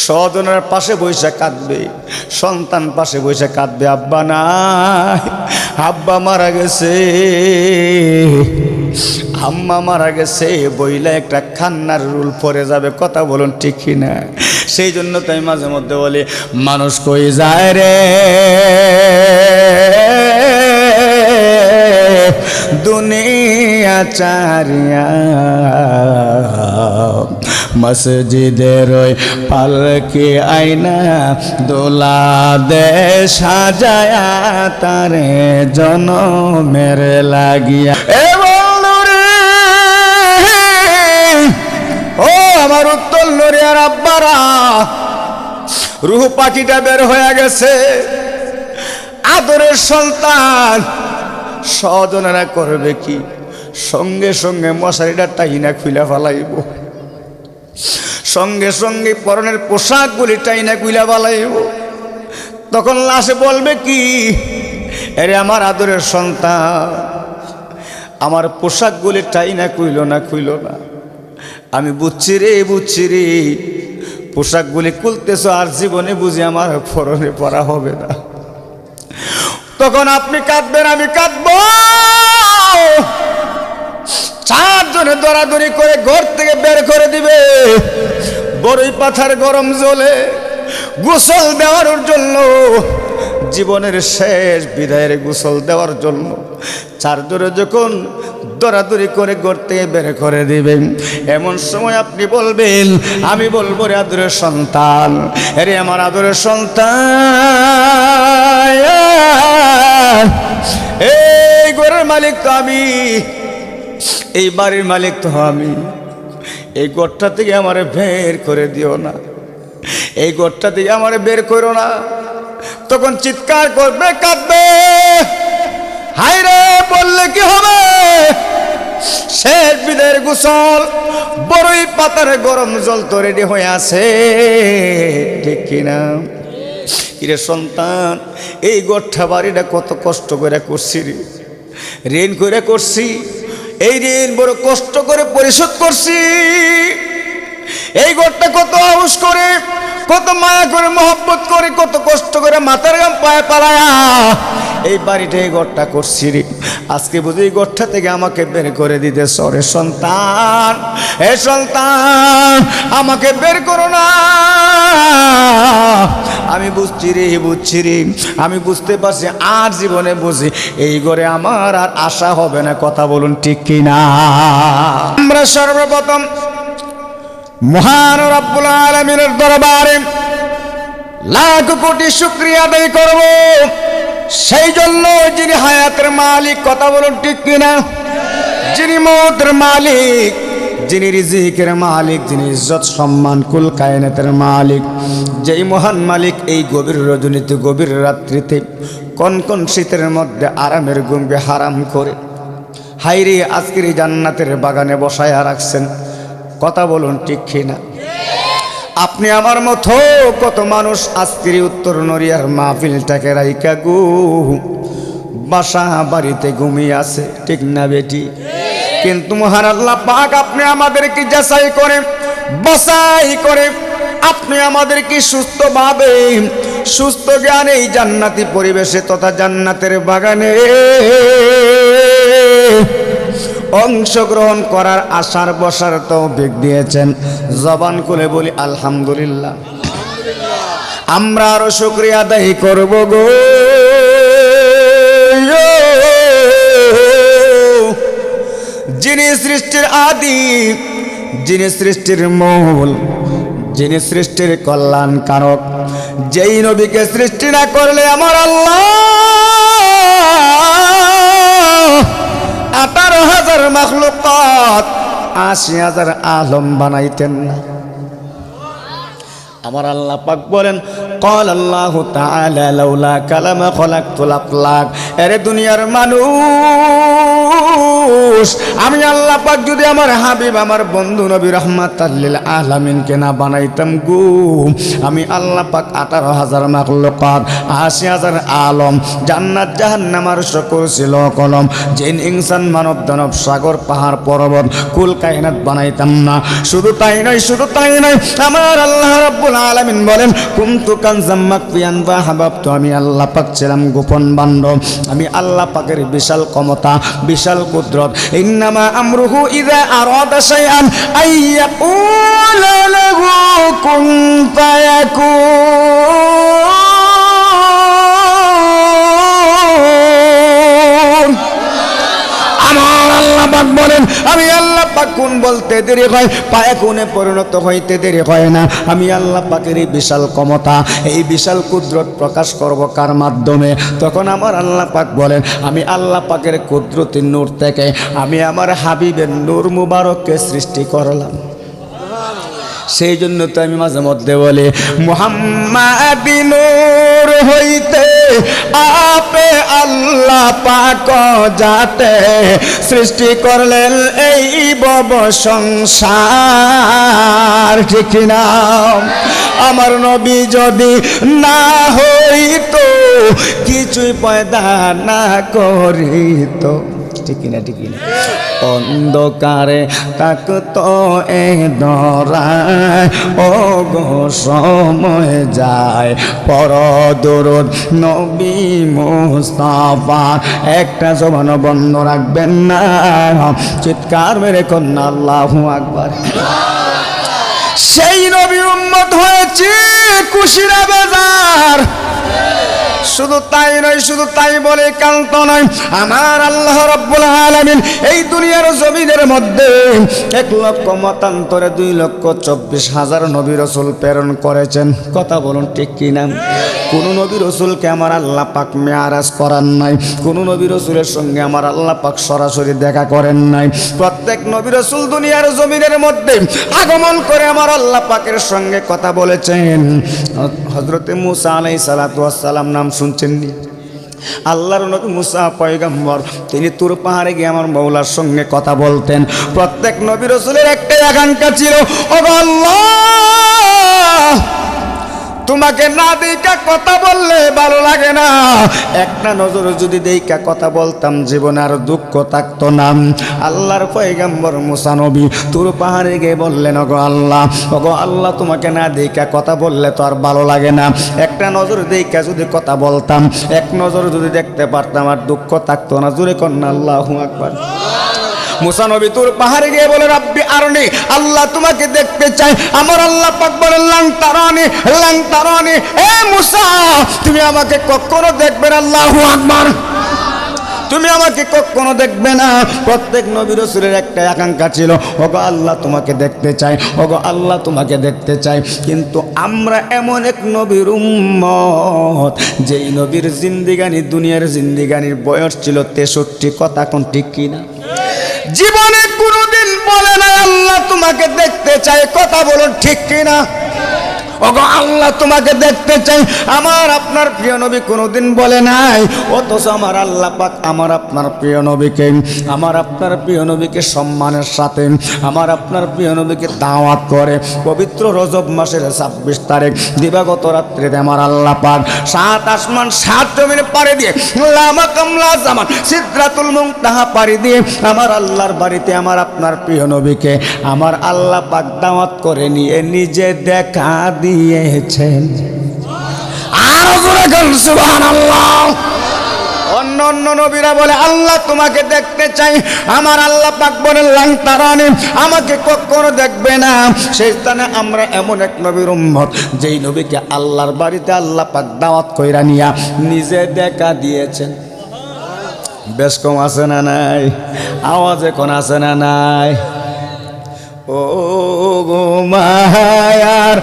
স্বজনের পাশে বসে কাঁদবে, সন্তান পাশে বসে কাঁদবে, আব্বা নাই, আব্বা মারা গেছে, আম্মা মারা গেছে বইলা একটা কান্নার রুল পড়ে যাবে। কথা বলুন ঠিক কিনা? সেই জন্য তাই মাঝে মধ্যে বলি, মানুষ কই যায় রে দুনিয়া চারিয়া, মসজিদের ওই পালকি আইনা দোলা দে সাজায়া তারে জনমের লাগিয়া। ও আমার উত্তর নরিয়ার আব্বারা, রুহ পাখিটা বের হয়ে গেছে, আদরের সন্তান, স্বজনেরা করবে কি? সঙ্গে সঙ্গে মশারিটা টাইনা খুলে ফেলাইব, সঙ্গে সঙ্গে পরনের পোশাকগুলি টাইনা খুলে ফেলাইব। তখন লাশে বলবে কি, আরে আমার আদরের সন্তান, আমার পোশাকগুলি টাইনা খুইল না। আমি বুঝছি রে পোশাকগুলি খুলতেছ, আর জীবনে বুঝি আমার পরনে পরা হবে না। তখন আপনি কাঁদবেন, আমি কাঁদব। চারজনে দরাদরি করে ঘর থেকে বের করে দিবে, বড়ই পাথার গরম জলে গোসল দেওয়ার জন্য, জীবনের শেষ বিদায়ের গোসল দেওয়ার জন্য চারজনে যখন দরাদরি করে ঘর থেকে বের করে দিবেন, এমন সময় আপনি বলবেন, আমি বলবো রে আদরের সন্তান, আরে আমার আদরের সন্তান, এই ঘরের মালিক তো আমি, এই বাড়ির মালিক তো আমি, এই ঘরটা থেকে আমারে বের করে দিও না, এই ঘরটা থেকে আমারে বের করো না। তখন চিৎকার করবে, কাঁদবে, হায় রে বললে কি হবে? শেষ বিদায়ের গোসল, বড়ই পাতার গরম জল তো রেডি হয়ে আছে, ঠিক কিনা? কিরে সন্তান, এই গোঠা বাড়িটা কত কষ্ট করে করছি রে, ঋণ করে করছি, এই ঋণ বড় কষ্ট করে পরিশোধ করছি। এই ঘরটা কত আউস করে, কত মায়া করে, মহব্বত করে, কত কষ্ট করে মাথার গাম পায়ে পালায়া এই বাড়িটা, এই ঘরটা করছি রে। আজকে বুঝি এই ঘরটা থেকে আমাকে বের করে দিতে সরে সন্তান, হে সন্তান, আমাকে বের করো না। আমি বুঝছি রে, আমি বুঝতে পারছি, আর জীবনে বুঝি এই ঘরে আমার আর আশা হবে না। কথা বলুন ঠিক কিনা? আমরা সর্বপ্রথম মহান রব্বুল আলামিনের দরবারে লাখ কোটি শুকরিয়া আদায় করব, সেই জন্য যিনি হায়াতের মালিক। কথা বলুন ঠিক কিনা? যিনি মৌতের মালিক, যিনি রিজিকের মালিক, যিনি ইজ্জত সম্মান কুল কায়নাতের মালিক, যেই মহান মালিক এই গভীর রজনীতে, গভীর রাত্রিতে, কনকন শীতের মধ্যে আরামের ঘুমকে হারাম করে হাইরে আজকের এই জান্নাতের বাগানে বসায়া রাখছেন। কথা বলুন ঠিক কিনা? আপনি আমার মতো কত মানুষ আজকের উত্তর নড়িয়ার মাহফিলটাকে রাইকা গো বাসা বাড়িতে ঘুমিয়ে আছে, ঠিক না বেটি? কিন্তু মহান আল্লাহ পাক আপনি আমাদেরকে যাচাই করে, বাছাই করে, আপনি আমাদেরকে সুস্থভাবে, সুস্থ জ্ঞানে এই জান্নাতি পরিবেশে তথা জান্নাতের বাগানে অংশগ্রহণ করার আশার বসার তৌফিক দিয়েছেন। জবান খুলে বলি আলহামদুলিল্লাহ। আমরা আরো শুকরিয়া আদায় করব গো। যিনি সৃষ্টির আদি, যিনি সৃষ্টির মূল, যিনি সৃষ্টির কল্যাণ কারক, যেই নবীকে সৃষ্টি না করলে আমার আল্লাহ 18,000 মাখলুকাত 80,000 আলম বানাইতেন না। আমার আল্লাহ পাক বলেন, قال الله تعالى لولا كلام خلقت الأفلاك। এরে দুনিয়ার মানুষ, মানুষ আমি আল্লাহ পাক যদি আমার হাবিব আমার বন্ধু নবী রাহমাতাল লিল আলামিনকে না বানাইতাম গো, আমি আল্লাহ পাক 18,000 মাখলুকাত 80,000 আলম জান্নাত জাহান্নাম আর সকল ছিল কলম জিন ইনসান মানব দানব সাগর পাহাড় পর্বত কুল কায়নাত বানাইতাম না। শুধু তাই নয় আমার আল্লাহ রাব্বুল আলামিন বলেন কুনতু কানজাম মাকফিয়ান ওয়া হাবাবতু, আমি আল্লাহ পাক ছিলাম গোপন বান্ধব। আমি আল্লাহ পাকের বিশাল ক্ষমতা বিশাল কুদরত। ইন্নামা আমরুহু ইযা আরাদা শাইআন আইয়াকুলা লাহু কুন ফায়াকুন। আমার আল্লাহ পাক বলেন আমি আল্লাহ পাক কোন বলতে দেরি হয় পায়াকুনে পরিণত হইতে দেরি হয় না। আমি আল্লাহ পাকের এই বিশাল ক্ষমতা এই বিশাল কুদরত প্রকাশ করব কার মাধ্যমে? তখন আমার আল্লাহ পাক বলেন আমি আল্লাহ পাকের কুদরতের নূর থেকে আমি আমার হাবিবের নূর মুবারককে সৃষ্টি করলাম। সেই জন্য তো আমি মাঝে মধ্যে বলি মুহাম্মাদি নূর হইতে আপে আল্লাহ পাক যাতে সৃষ্টি করলেন এই ভব সংসার, ঠিক না? আমার নবী যদি না হইতো কিছুই পয়দা না করিতো, ঠিক না? অন্ধকারে তাকতো এ দরায় ও গো সময় যায় পর দরুদ নবী মুস্তাফা। একটা জবান বন্ধ রাখবেন না, চিৎকার মেরে কন্যা আল্লাহু আকবার। সেই নবীর উম্মত হয়েছে কুশিরা বাজার। শুধু তাই বলে কান্ত নয়, আমার আল্লাহ রাব্বুল আলামিন এই দুনিয়ার জমিনের মধ্যে 1 লক্ষ মতান্তরে 2,24,000 নবী রাসূল প্রেরণ করেছেন। কথা বলুন ঠিক কি না? কোন নবী রাসূলকে আমার আল্লাহ পাক মেরাজ করান নাই, কোন নবী রাসূলের সঙ্গে আমার আল্লাহ পাক সরাসরি দেখা করেন নাই। প্রত্যেক নবী রাসূল দুনিয়ার জমিনের মধ্যে আগমন করে আমার আল্লাহ পাকের সঙ্গে কথা বলেছেন। হযরতে মূসা আলাইহিস সালাতু ওয়াস সালাম নাম শুনছেন নি? আল্লাহর নবী মূসা পয়গম্বর, তিনি তুর পাহাড়ে গিয়ে আমার মওলার সঙ্গে কথা বলতেন। প্রত্যেক নবী রাসূলের একটাই আকাঙ্ক্ষা ছিল, ও আল্লাহ তোমাকে না দেখা কথা বললে ভালো লাগে না, একটা নজর যদি দেখা কথা বলতাম জীবনে আর দুঃখ থাকতো না। আল্লাহর পয়গম্বর মূসা নবী তুর পাহাড়ে গিয়ে বললেন ওগো আল্লাহ তোমাকে না দেখা কথা বললে তো আর ভালো লাগে না, একটা নজর দেখা যদি কথা বলতাম, এক নজর যদি দেখতে পারতাম আর দুঃখ থাকতো না। জোরে কন্যা আল্লাহু আকবার। মূসা নবী তুর পাহাড়ে গিয়ে বলে রাব্বি আরনি, আল্লাহ তোমাকে দেখতে চাই। আমার আল্লাহ পাক বলেন লাং তারানি, এ মূসা তুমি আমাকে কখনো দেখবে না। আল্লাহু আকবার। তুমি আমাকে কখনো দেখবে না। প্রত্যেক নবী রাসূলের একটা আকাঙ্ক্ষা ছিল, ওগো আল্লাহ তোমাকে দেখতে চাই, ওগো আল্লাহ তোমাকে দেখতে চাই। কিন্তু আমরা এমন এক নবীর উম্মত যেই নবীর জিন্দিগানি দুনিয়ার জিন্দিগানির বয়স ছিল 63। কথা কোন ঠিক কি না? জীবনে কোনোদিন বলে না আল্লাহ তোমাকে দেখতে চাই। কথা বলুন ঠিক কি না? ওগো আল্লাহ তোমাকে দেখতে চাই। আমার আপনার প্রিয় নবী কোনোদিন বলে নাই। অথচ আমার আল্লাহ পাক আমার আপনার প্রিয় নবীকে সম্মানের সাথে আমার আপনার প্রিয় নবীকে দাওয়াত করে। পবিত্র রজব মাসের 26 তারিখ দিবাগত রাত্রিতে আমার আল্লাহ পাক 7 আসমান 7 জমিন পাড়ি দিয়ে লামা কামলা জামান সিদরাতুল মুনতাহা পাড়ি দিয়ে আমার আল্লাহর বাড়িতে আমার আপনার প্রিয় নবীকে আমার আল্লাহ পাক দাওয়াত করে নিয়ে নিজে দেখা দিয়েছেন। আরো জোরে বলুন সুবহানাল্লাহ। অন্য নবীরা বলে আল্লাহ তোমাকে দেখতে চাই, আমার আল্লাহ পাক বলেন লাং তারানি, আমাকে কখনো দেখবে না। সেই স্থানে আমরা এমন এক নবীর উম্মত যেই নবীকে আল্লাহর বাড়িতে আল্লাহ পাক দাওয়াত কইরা নিয়া নিজে দেখা দিয়েছেন। বেশ কম আছে না নাই? আওয়াজ এখন আছে না নাই? ও গো মায়ার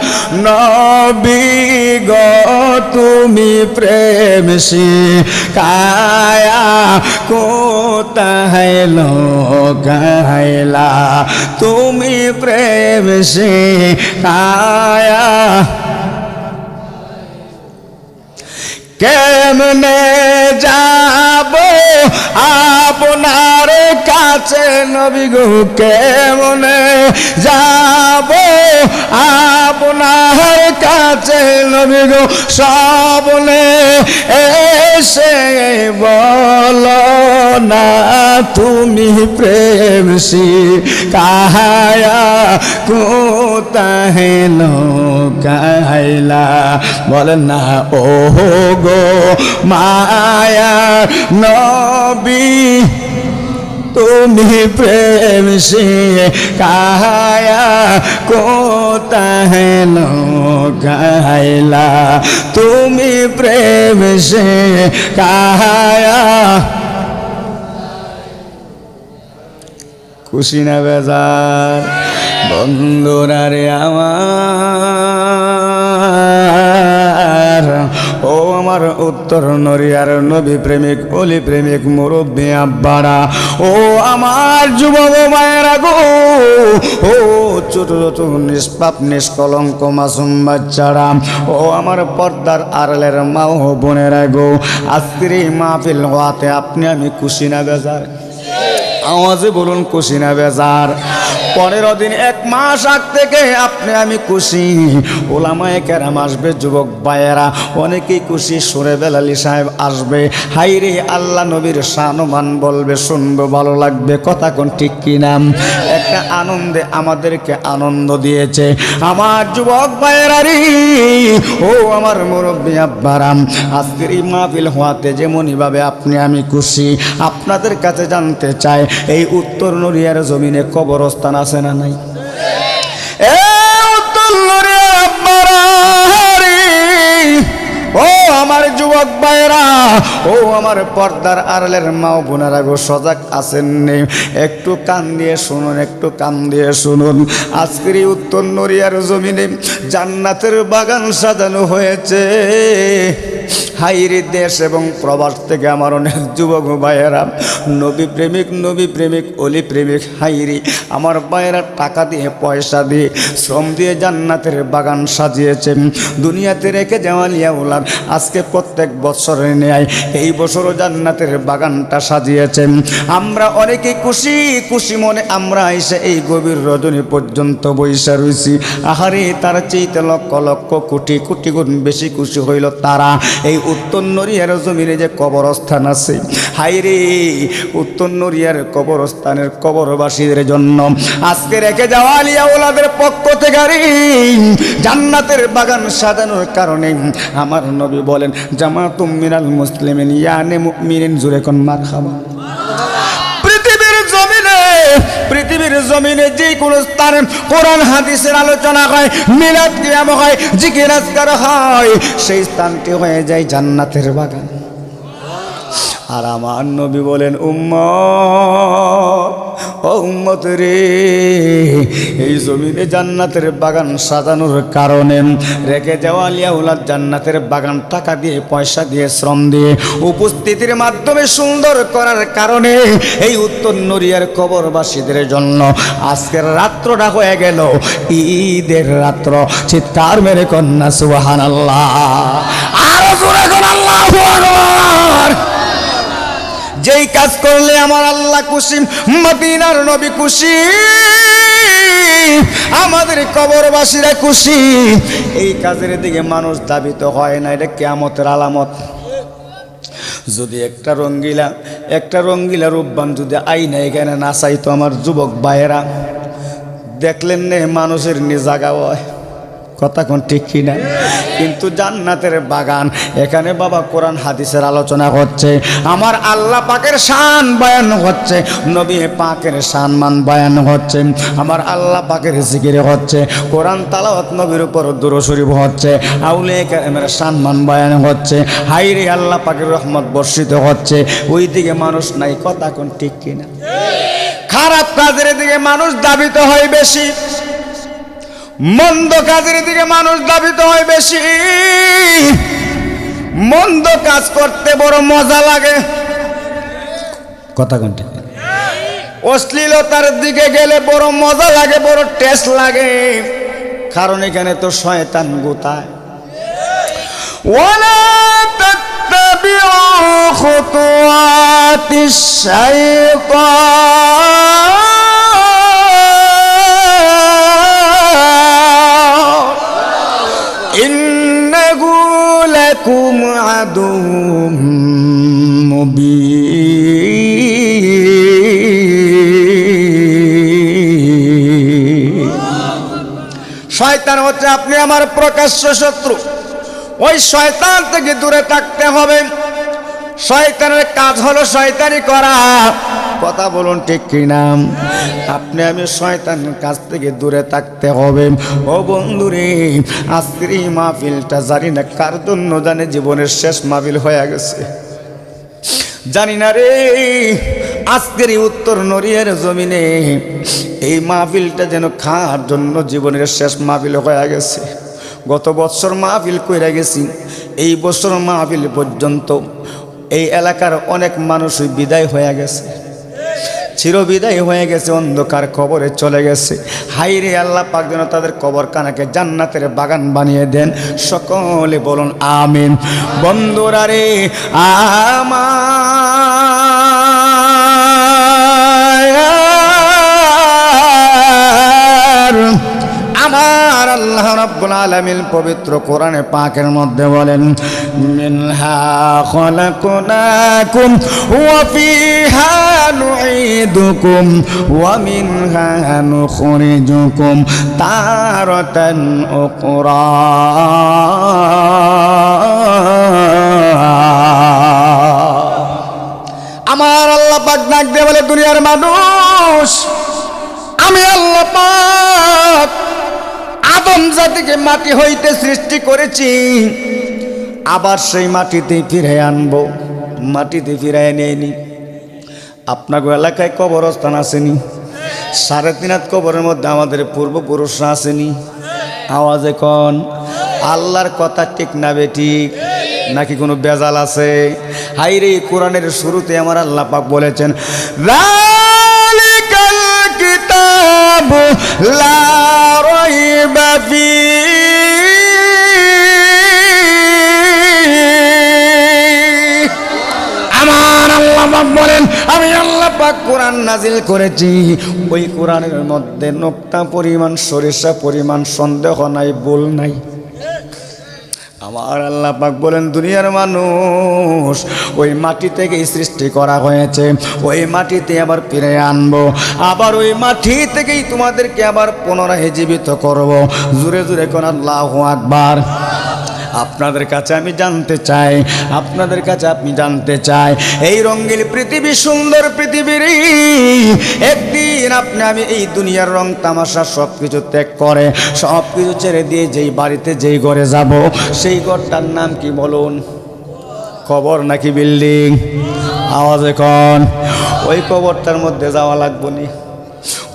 নবী গো তুমি প্রেম শিখায়া কোথায় লোকাইলা, তুমি প্রেম শিখায়া কেমনে যাব আপনার কাছে কাছে নবী গো কেমনে যাব আপনার কাছে নবী গো স্বপ্নে এসে বলো না তুমি প্রেম শিখায়া কোথায় লুকাইলা বলেন না ও গো মায়া নবী তুমি প্রেম শিখায়া কোথায় লুকাইলা তুমি প্রেম শিখায়া খুশি না বেজার বন্ধুরা রে আমার ও আমার উত্তর নরিয়ার নবী প্রেমিক অলি প্রেমিক মুরব্বী আব্বারা ও আমার যুবক মায়েরা গো ও ছোট ছোট নিষ্পাপ নিষ্কলঙ্ক মাসুম বাচ্চারা ও আমার পর্দার আড়ালের মা ও বোনেরা গো আজকের এই মাহফিল হওয়াতে আপনি আমি খুশি না বেজার আওয়াজে বলুন খুশি না বেজার 15 দিন 1 মাস আগ থেকে আপনি আমি খুশি ওলামায়ে কেরাম আসবে যুবক ভাইয়েরা অনেকেই খুশি সুরে বেলালি সাহেব আসবে হাইরে আল্লাহ নবীর শানমান বলবে শুনবো ভালো লাগবে কথা কোন ঠিক কি নাম একটা আনন্দে আমাদেরকে আনন্দ দিয়েছে আমার যুবক ভাইয়েরা রে ও আমার মুরব্বী আব্বারাম আজকের এই মাহফিল হওয়াতে যেমনই ভাবে আপনি আমি খুশি আপনাদের কাছে জানতে চাই এই উত্তর নড়িয়ার জমিনে কবরস্থান আছে না নাই উত্তর নড়িয়া আব্বারা ও আমার যুবক ভাইরা ও আমার পর্দার আড়ালের মা বোনেরা গো সজাগ আছেন নেই একটু কান দিয়ে শুনুন একটু কান দিয়ে শুনুন আজকের এই উত্তর নড়িয়ার জমিনে জান্নাতের বাগান সাজানো হয়েছে হাইরে দেশ এবং প্রবাস থেকে আমার অনেক যুবক ভাইয়েরা নবী প্রেমিক অলি প্রেমিক হাইরে আমার ভাইয়েরা টাকা দিয়ে পয়সা দিয়ে শ্রম দিয়ে জান্নাতের বাগান সাজিয়েছেন দুনিয়াতে রেখে জাওয়ালিয়া উলাদ আজকে প্রত্যেক বছরের ন্যায় এই বছরও জান্নাতের বাগানটা সাজিয়েছেন আমরা অনেকেই খুশি খুশি মনে আমরা এসে এই গভীর রজনী পর্যন্ত বৈশা রয়েছি আহারে তার চেয়ে লক্ষ লক্ষ কোটি কোটি গুণ বেশি খুশি হইল তারা এই উত্তর নড়িয়ার জমিনে যে কবরস্থান আছে হাইরে উত্তর নড়িয়ার কবরস্থানের কবরবাসীদের জন্য আজকে রেখে জাওয়ালিয়া ওলাদের পক্ষ থেকে জান্নাতের বাগান সাজানোর কারণে আমার নবী বলেন জামাতুম মিনাল মুসলিমিন ইয়ানে মুমিনিন জুরে কোন মারহাবা পৃথিবীর জমিনে যে কোনো স্থানে কোরআন হাদিসের আলোচনা হয় মিলাদ কিয়াম হয় জিকির আজকার হয় সেই স্থানটি হয়ে যায় জান্নাতের বাগান আর আমার নবী বলেন উম্মত ও উম্মত রে এই জমিনে জান্নাতের বাগান সাজানোর কারণে রেখে জাওয়ালিয়া উলাদ জান্নাতের বাগান টাকা দিয়ে পয়সা দিয়ে শ্রম দিয়ে উপস্থিতির মাধ্যমে সুন্দর করার কারণে এই উত্তর নড়িয়ার কবরবাসীদের জন্য আজকের রাত্রটা হয়ে গেল ঈদের রাত্র চিৎকার মেরে কন্যা সুবহানাল্লাহ আরো জোরে কোন আল্লাহু আকবার যেই কাজ করলে আমার আল্লাহ খুশি মদিনার নবী খুশি আমাদের কবরবাসীরা খুশি এই কাজের দিকে মানুষ ধাবিত হয় না এটা কিয়ামতের আলামত যদি একটা রঙ্গিলা রূপবান যদি আইনা এখানে না চাইতো আমার যুবক ভাইয়েরা দেখলেন না মানুষের নিজাগা হয় কথা কোন ঠিক কিনা কিন্তু জান্নাতের বাগান এখানে বাবা কোরআন হাদিসের আলোচনা হচ্ছে আমার আল্লাহ পাকের শান বয়ান হচ্ছে নবী পাকের সম্মান বয়ান হচ্ছে আমার আল্লাহ পাকের জিকির হচ্ছে কোরআন তেলাওয়াত নবীর উপর দুরূদ শরীফ হচ্ছে আউলিয়া কেরামের সম্মান বয়ান হচ্ছে হাইরে আল্লাহ পাকের রহমত বর্ষিত হচ্ছে ওই দিকে মানুষ নাই কথা কোন ঠিক কিনা খারাপ কাজের দিকে মানুষ ধাবিত হয় বেশি মন্দ কাজের দিকে মানুষ ধাবিত হয় বেশি মন্দ কাজ করতে বড় মজা লাগে কথা কোনটা অশ্লীলতার দিকে গেলে বড় মজা লাগে বড় টেস্ট লাগে কারণ এখানে তো শয়তান গোতায় ওয়ালা خطوات الشيطان إنه لكم عدو مبين শয়তান হচ্ছে আপনি আমার প্রকাশ্য শত্রু। ওই শয়তান থেকে দূরে থাকতে হবে। শয়তানের কাজ হলো শয়তানি করা। কথা বলুন ঠিক কিনা? আপনি আমি শয়তানের কাছ থেকে দূরে থাকতে হবে। ও বন্ধুরে, আজকের এই মাহফিলটা জানি না কার জন্য জানে জীবনের শেষ মাহফিল হয়ে গেছে, জানি না রে। আজকের এই উত্তর নড়িয়ার জমিনে এই মাহফিলটা যেন খাওয়ার জন্য জীবনের শেষ মাহফিল হয়ে গেছে। গত বছর মাহফিল কইরা গেছি, এই বছর মাহফিল পর্যন্ত এই এলাকার অনেক মানুষই বিদায় হয়ে গেছে, চিরবিদায় হয়ে গেছে, অন্ধকার কবরে চলে গেছে। হাইরে আল্লাহ পাক যেন তাদের কবর কানাকে জান্নাতের বাগান বানিয়ে দেন। সকলে বলুন আমিন। বন্ধুরা রে, আমার আল্লাহ রাব্বুল আলামিন পবিত্র কোরআনে পাকের মধ্যে বলেন, মিনহা খলাকনাকুম ওয়া ফিহা নুঈদুকুম ওয়া মিনহা নুখরিজুকুম তারাতান উখরা। আমার আল্লাহ পাক ডাক দিয়ে বলে, দুনিয়ার মানুষ, আমি আল্লাহ পাক আদম জাতিকে মাটি হইতে সৃষ্টি করেছি, আবার সেই মাটিতে ফিরে আনবো। মাটিতে ফিরে নেয়নি। আপনার এলাকায় কবরস্থান আসেনি? 3.5 হাত কবরের মধ্যে আমাদের পূর্বপুরুষরা আসেনি? আওয়াজে কন আল্লাহর কথা ঠিক না বেঠিক, নাকি কোনো বেজাল আছে? হাইরে, কোরআনের শুরুতে আমার আল্লাহ পাক বলেছেন, যালিকাল কিতাবু লা রাইবা ফীহি। আমার আল্লাহ পাক বলেন, আমি আল্লাহ পাক কোরআন নাজিল করেছি, ওই কোরআনের মধ্যে নোক্তা পরিমাণ সরিষা পরিমাণ সন্দেহ নাই, ভুল নাই। আমার আল্লাহ পাক বলেন, দুনিয়ার মানুষ, ওই মাটি থেকেই সৃষ্টি করা হয়েছে, ওই মাটিতে আবার ফিরে আনবো, আবার ওই মাটি থেকেই তোমাদেরকে আবার পুনরায় জীবিত করব। জোরে জোরে কোন আল্লাহু আকবার। আপনাদের কাছে আমি জানতে চাই, আপনাদের কাছে আপনি জানতে চাই, এই রঙিন পৃথিবী, সুন্দর পৃথিবীর একদিন আপনি আমি এই দুনিয়ার রং তামাশা সব কিছু ত্যাগ করে, সব কিছু ছেড়ে দিয়ে যেই বাড়িতে যেই ঘরে যাব, সেই ঘরটার নাম কি বলুন? কবর নাকি বিল্ডিং? আওয়াজে কন। ওই কবরটার মধ্যে যাওয়া লাগবো নি?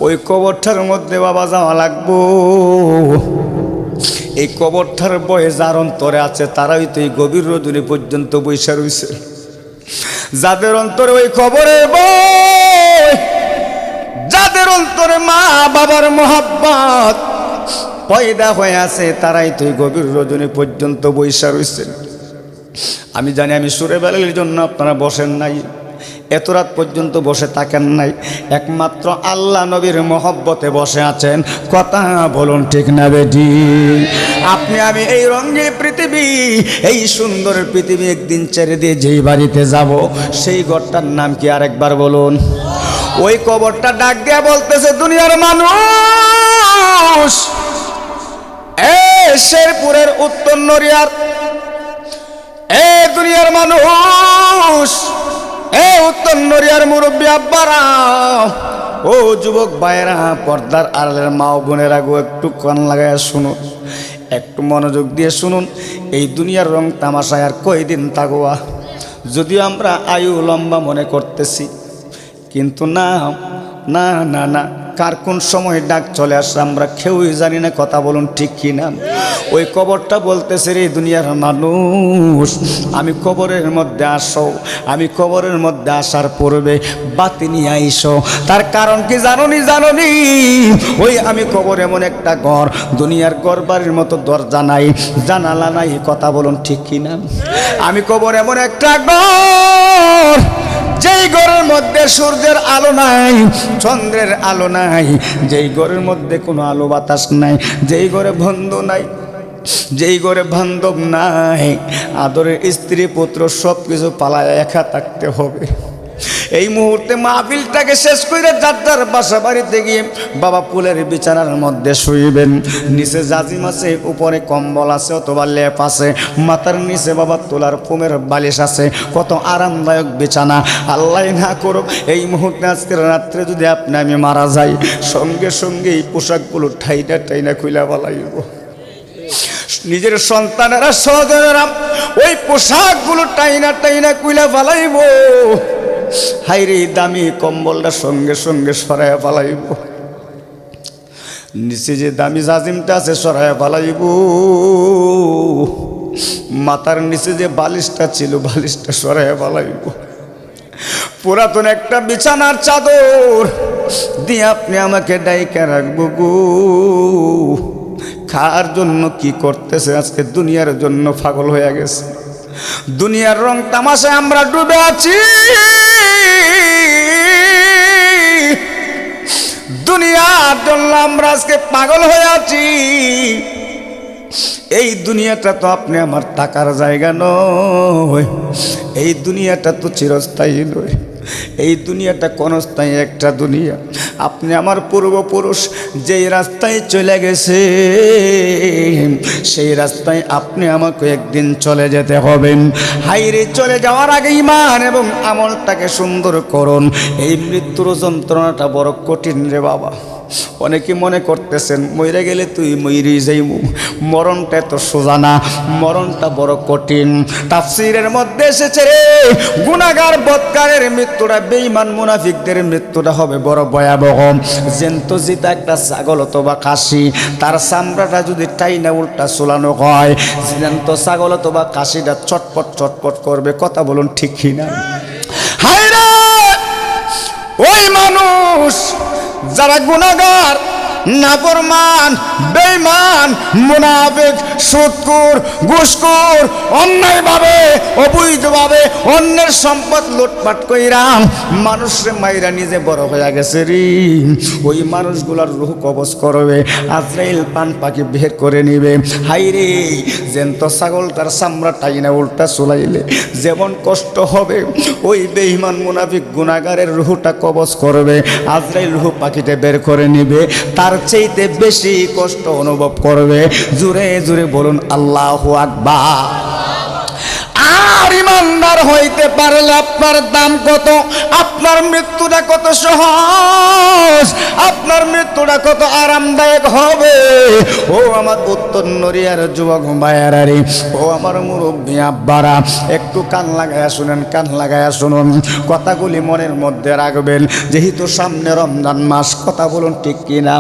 ওই কবরটার মধ্যে বাবা যাওয়া লাগবো। এই কবরটার বয়ে যার অন্তরে আছে তারাই তো এই গভীর রজনী পর্যন্ত বৈশা রয়েছে। যাদের অন্তরে ওই কবরের বয়, যাদের অন্তরে মা বাবার মোহাব্বত পয়দা হয়ে আছে, তারাই তো এই গভীর রজনী পর্যন্ত বৈশা রয়েছে। আমি জানি আমি সুরে বেলার জন্য আপনারা বসেন নাই, এত রাত পর্যন্ত বসে থাকেন নাই, একমাত্র আল্লাহ নবীর মহব্বতে বসে আছেন। কথা বলুন ঠিক না বেটি? আপনি আমি এই রঙিন পৃথিবী, এই সুন্দর পৃথিবী একদিন ছেড়ে দিয়ে যেই বাড়িতে যাব, সেই ঘরটার নাম কি আরেকবার বলুন? ওই কবরটা ডাক দিয়া বলতেছে, দুনিয়ার মানুষ, শেরপুরের উত্তর নড়িয়ার দুনিয়ার মানুষ, উত্তর নড়িয়ার মুরব্বী আব্বারা, ও যুবক ভাইয়েরা, পর্দার আড়ালের মা ও বোনেরা গো, একটু কান লাগায় শুনুন, একটু মনোযোগ দিয়ে শুনুন। এই দুনিয়ার রং তামাশায় আর কয়দিন থাকোয়া? যদিও আমরা আয়ু লম্বা মনে করতেছি, কিন্তু না না না না, কার কোন সময় ডাক চলে আসে আমরা কেউই জানি না, কথা বলুন ঠিক কি না? ওই কবরটা বলতেছে, রে দুনিয়ার মানুষ, আমি কবরের মধ্যে আসো, আমি কবরের মধ্যে আসার পূর্বে বাতি নিয়ে আইসো। তার কারণ কি জানোনি? ওই আমি কবর এমন একটা ঘর, দুনিয়ার ঘর বাড়ির মতো দরজা নাই, জানালা নাই, কথা বলুন ঠিক কি না? আমি কবর এমন একটা ঘর, যেই ঘরের মধ্যে সূর্যের আলো নাই, চন্দ্রের আলো নাই, যেই ঘরের মধ্যে কোনো আলো বাতাস নাই, যেই ঘরে বন্ধু নাই, যেই ঘরে বান্ধব নাই, আদরের স্ত্রী পুত্র সব কিছু পালায় একা থাকতে হবে। এই মুহূর্তে মাহফিলটাকে শেষ করে যার বাসা বাড়িতে গিয়ে বাবা ফুলের বিছানার মধ্যে শুইবেন। নিচে জাজিম আছে, উপরে কম্বল আছে অথবা লেপ আছে, মাথার নিচে বাবা তোলার ফোমের বালিশ আছে, কত আরামদায়ক বিছানা। আল্লাহ না করুক এই মুহূর্তে আজকের রাত্রে যদি আপনি আমি মারা যাই, সঙ্গে সঙ্গে এই পোশাকগুলো টাইনা খুইলা বলাইব। নিজের সন্তানেরা সহজনেরা ওই পোশাকগুলো টাইনা কুইলা ফালাইব। হাইরে দামি কম্বলটা সঙ্গে সঙ্গে সরাইয়া ফালাইব, নিচে যে দামি জাজিমটা আছে সরাইয়া ফালাইব, মাথার নিচে যে বালিশটা ছিল বালিশটা সরাইয়া ফালাইব। পুরাতন একটা বিছানার চাদর দিয়ে আপনি আমাকে ডাইকা রাখবো গো। খার জন্য কি করতেছে, আজকে দুনিয়ার জন্য পাগল হয়ে গেছে, দুনিয়ার রং তামাশায় আমরা ডুবে আছি, দুনিয়ার জন্য আমরা আজকে পাগল হয়ে আছি। এই দুনিয়াটা তো আপনি আমার টাকার জায়গা নয়, এই দুনিয়াটা তো চিরস্থায়ী নয়, এই দুনিয়াটা ক্ষণস্থায়ী একটা দুনিয়া। আপনি আমার পূর্বপুরুষ যেই রাস্তায় চলে গেছে, সেই রাস্তায় আপনি আমাকে একদিন চলে যেতে হবে। হাইরে চলে যাওয়ার আগে ঈমান এবং আমলটাকে সুন্দর করুন। এই মৃত্যুর যন্ত্রণাটা বড় কঠিন রে বাবা। অনেকে মনে করতেছেন মরে গেলে তুই মইরি যাইমু, মরণটা এত সোজা না, মরণটা বড় কঠিন। তাফসীরের মধ্যে এসেছে রে, গুনাহগার বদকারের মৃত্যুটা, বেঈমান মুনাফিকদের মৃত্যুটা হবে বড় ভয়াবহ। জ্যান্ত জিতা একটা ছাগল অথবা খাসি, তার চামড়াটা যদি টাইনা উল্টা চুলানো হয়, জ্যান্ত ছাগল অথবা খাসিটা চটপট করবে, কথা বলুন ঠিক কিনা? হায়রে ওই মানুষ যারা গুনাহগার, নাফরমান, বেঈমান, মুনাফিক, সুদখোর, ঘুষখোর, অন্যায়ভাবে অবৈধভাবে অন্যের সম্পদ লুটপাট কইরা মানুষরে মাইরা নিজে বড় হয়ে গেছে রে, ওই মানুষগুলার রূহ কবজ করবে, আজরাইল পান পাখি বের করে নিবে। হাইরে জ্যান্ত ছাগলটার চামড়া টাইনা উল্টা চুলাইলে যেমন কষ্ট হবে, ওই বেঈমান মুনাফিক গুনাহগারের রূহটা কবজ করবে, আজরাইল রূহ পাখিটা বের করে নিবে, তার চাইতে বেশি কষ্ট অনুভব করবে। জোরে জোরে বলুন আল্লাহু আকবার। আর ইমানদার হইতে পারলে আপনার দাম কত, আপনার মৃত্যুটা কত সহজ, আপনার মৃত্যুটা কত আরামদায়ক হবে। ও আমার উত্তর নরিয়ার যুবক ভাইয়ারা রে, ও আমার মুরব্বী আব্বারা, একটু কান লাগায়া শুনেন, কান লাগায়া শুনুন, কথাগুলি মনের মধ্যে রাখবেন। যেহেতু সামনে রমজান মাস, কথা বলুন ঠিক কিনা?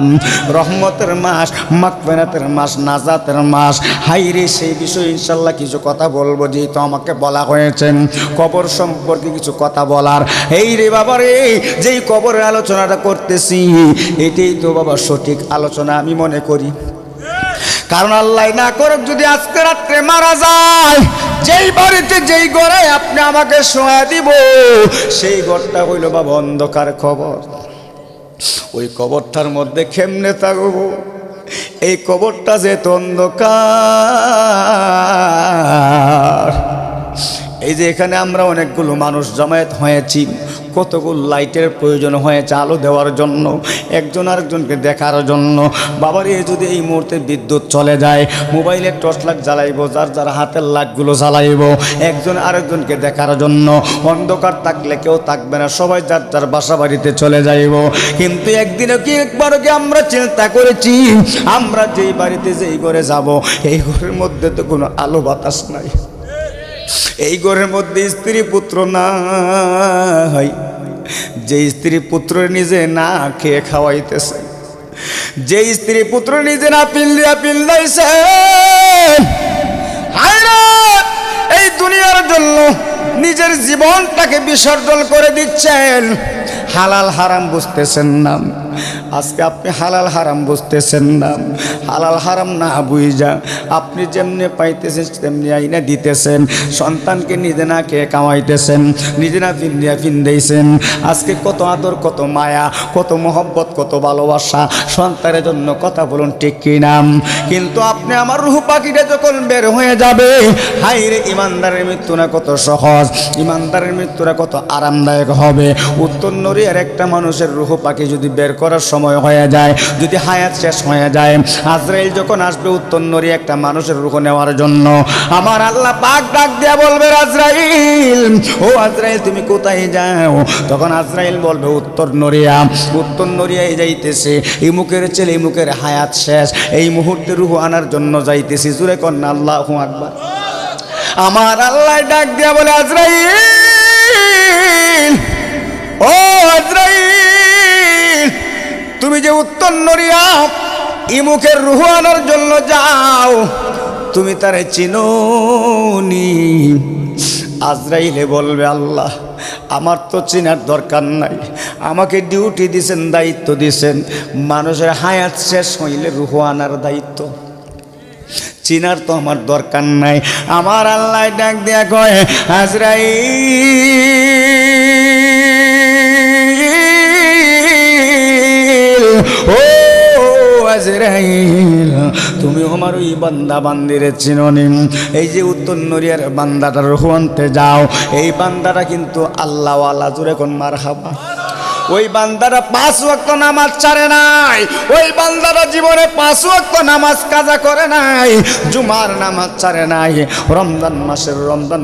রহমতের মাস, মাগফিরাতের মাস, নাজাতের মাস। হাইরে সেই বিষয়ে ইনশাল্লাহ কিছু কথা বলবো, যেহেতু আমাকে বলা হয়েছে কবর সম্পর্কে কিছু কথা বলার। এই রে বাবা রে, যেই কবরের আলোচনাটা করতেছি, এটাই তো বাবা সঠিক আলোচনা আমি মনে করি। কারণ আল্লাহ না করুক যদি আজকে রাত্রে মারা যায়, যেই বাড়িতে যেই ঘরে আপনি আমাকে শোয়া দিব, সেই ঘরটা হইল বাবা অন্ধকার কবর। ওই কবরটার মধ্যে কেমনে থাকবো? এই কবরটা যে অন্ধকার। এই যে এখানে আমরা অনেকগুলো মানুষ জমায়েত হয়েছি, কতগুলো লাইটের প্রয়োজন হয়েছে আলো দেওয়ার জন্য, একজন আরেকজনকে দেখার জন্য। বাবার এই যদি এই মুহূর্তে বিদ্যুৎ চলে যায়, মোবাইলের টর্চ লাইট জ্বালাইবো, যার যার হাতের লাইটগুলো জ্বালাইবো একজন আরেকজনকে দেখার জন্য। অন্ধকার থাকলে কেউ থাকবে না, সবাই যার যার বাসা বাড়িতে চলে যাইব। কিন্তু একদিনও কি একবারও কি আমরা চিন্তা করেছি, আমরা যেই বাড়িতে যেই ঘরে যাব, এই ঘরের মধ্যে তো কোনো আলো বাতাস নাই, এই ঘরের মধ্যে স্ত্রী পুত্র নাই, যে স্ত্রী পুত্র নিজে না খেয়ে খাওয়াইতেছে, যে স্ত্রী পুত্র নিজে না পিল্লাইছে, এই দুনিয়ার জন্য নিজের জীবনটাকে বিসর্জন করে দিচ্ছেন। হালাল হারাম বুঝতেছেন না। আজকে আপনি হালাল হারাম বুঝতেছেন না। হালাল হারাম না বুঝা আপনি যেমনি পাইতেছেন তেমনি আইনা দিতেছেন। সন্তানকে নিজে না খেয়ে কামাইতেছেন, নিজে না ফিন্দাইছেন। আজকে কত আদর, কত মায়া, কত মোহব্বত, কত ভালোবাসা সন্তানের জন্য, কথা বলুন ঠিক কি নাম। কিন্তু আপনি আমার রুহ পাখিটা যখন বের হয়ে যাবে, হাইরে ইমানদারের মৃত্যুটা কত সহজ, ইমানদারের মৃত্যুটা কত আরামদায়ক হবে। উত্তর নরিয়ার একটা মানুষের রুহ পাখি যদি বের করার সময় হয়ে যায়, যদি হায়াত শেষ হয়ে যায়, আজরাইল যখন আসবে উত্তর নরিয়া একটা মানুষের রুহ নেওয়ার জন্য, আমার আল্লাহ পাক ডাক দিয়া বলবে, আজরাইল, ও আজরাইল তুমি কোথায় যাও? তখন আজরাইল বলবে উত্তর নরিয়া। উত্তর নরিয়ায় যাইতেছে, এই মুখের ছেলে, এই মুখের হায়াত শেষ, এই মুহূর্তে রুহ আনার জন্য যাইতেছি। জুরে কন্যা আল্লাহু আকবার। আমার আল্লাহ ডাক দিয়া বলে, আজরাইল, ও আজরাইল, তুমি যে উত্তর নরিয়া ইমুখের রুহ আনার জন্য যাও, তুমি তারে চিনোনি? আজরাইলে বলবে, আল্লাহ আমার তো চিনার দরকার নাই, আমাকে ডিউটি দিছেন, দায়িত্ব দিছেন, মানুষের হায়াত শেষ হইলে রুহ আনার দায়িত্ব, চিনার তো আমার দরকার নাই। আমার আল্লাহ ডাক দেয়া কয়, আজরাইল, ও আজরাইল, তুমি আমার ওই বান্দা বান্দিরে চিনোনি? এই যে উত্তর নরিয়ার বান্দাটা রুহ আনতে যাও, এই বান্দাটা কিন্তু আল্লাহওয়ালা। জোরে কোন মারহাবা। ওই বান্দারা 5 ওয়াক্ত নামাজ ছাড়ে নাই, ওই বান্দারা জীবনে 5 ওয়াক্ত নামাজ কাজা করে নাই, জুমার নামাজ ছাড়ে নাই, রমজান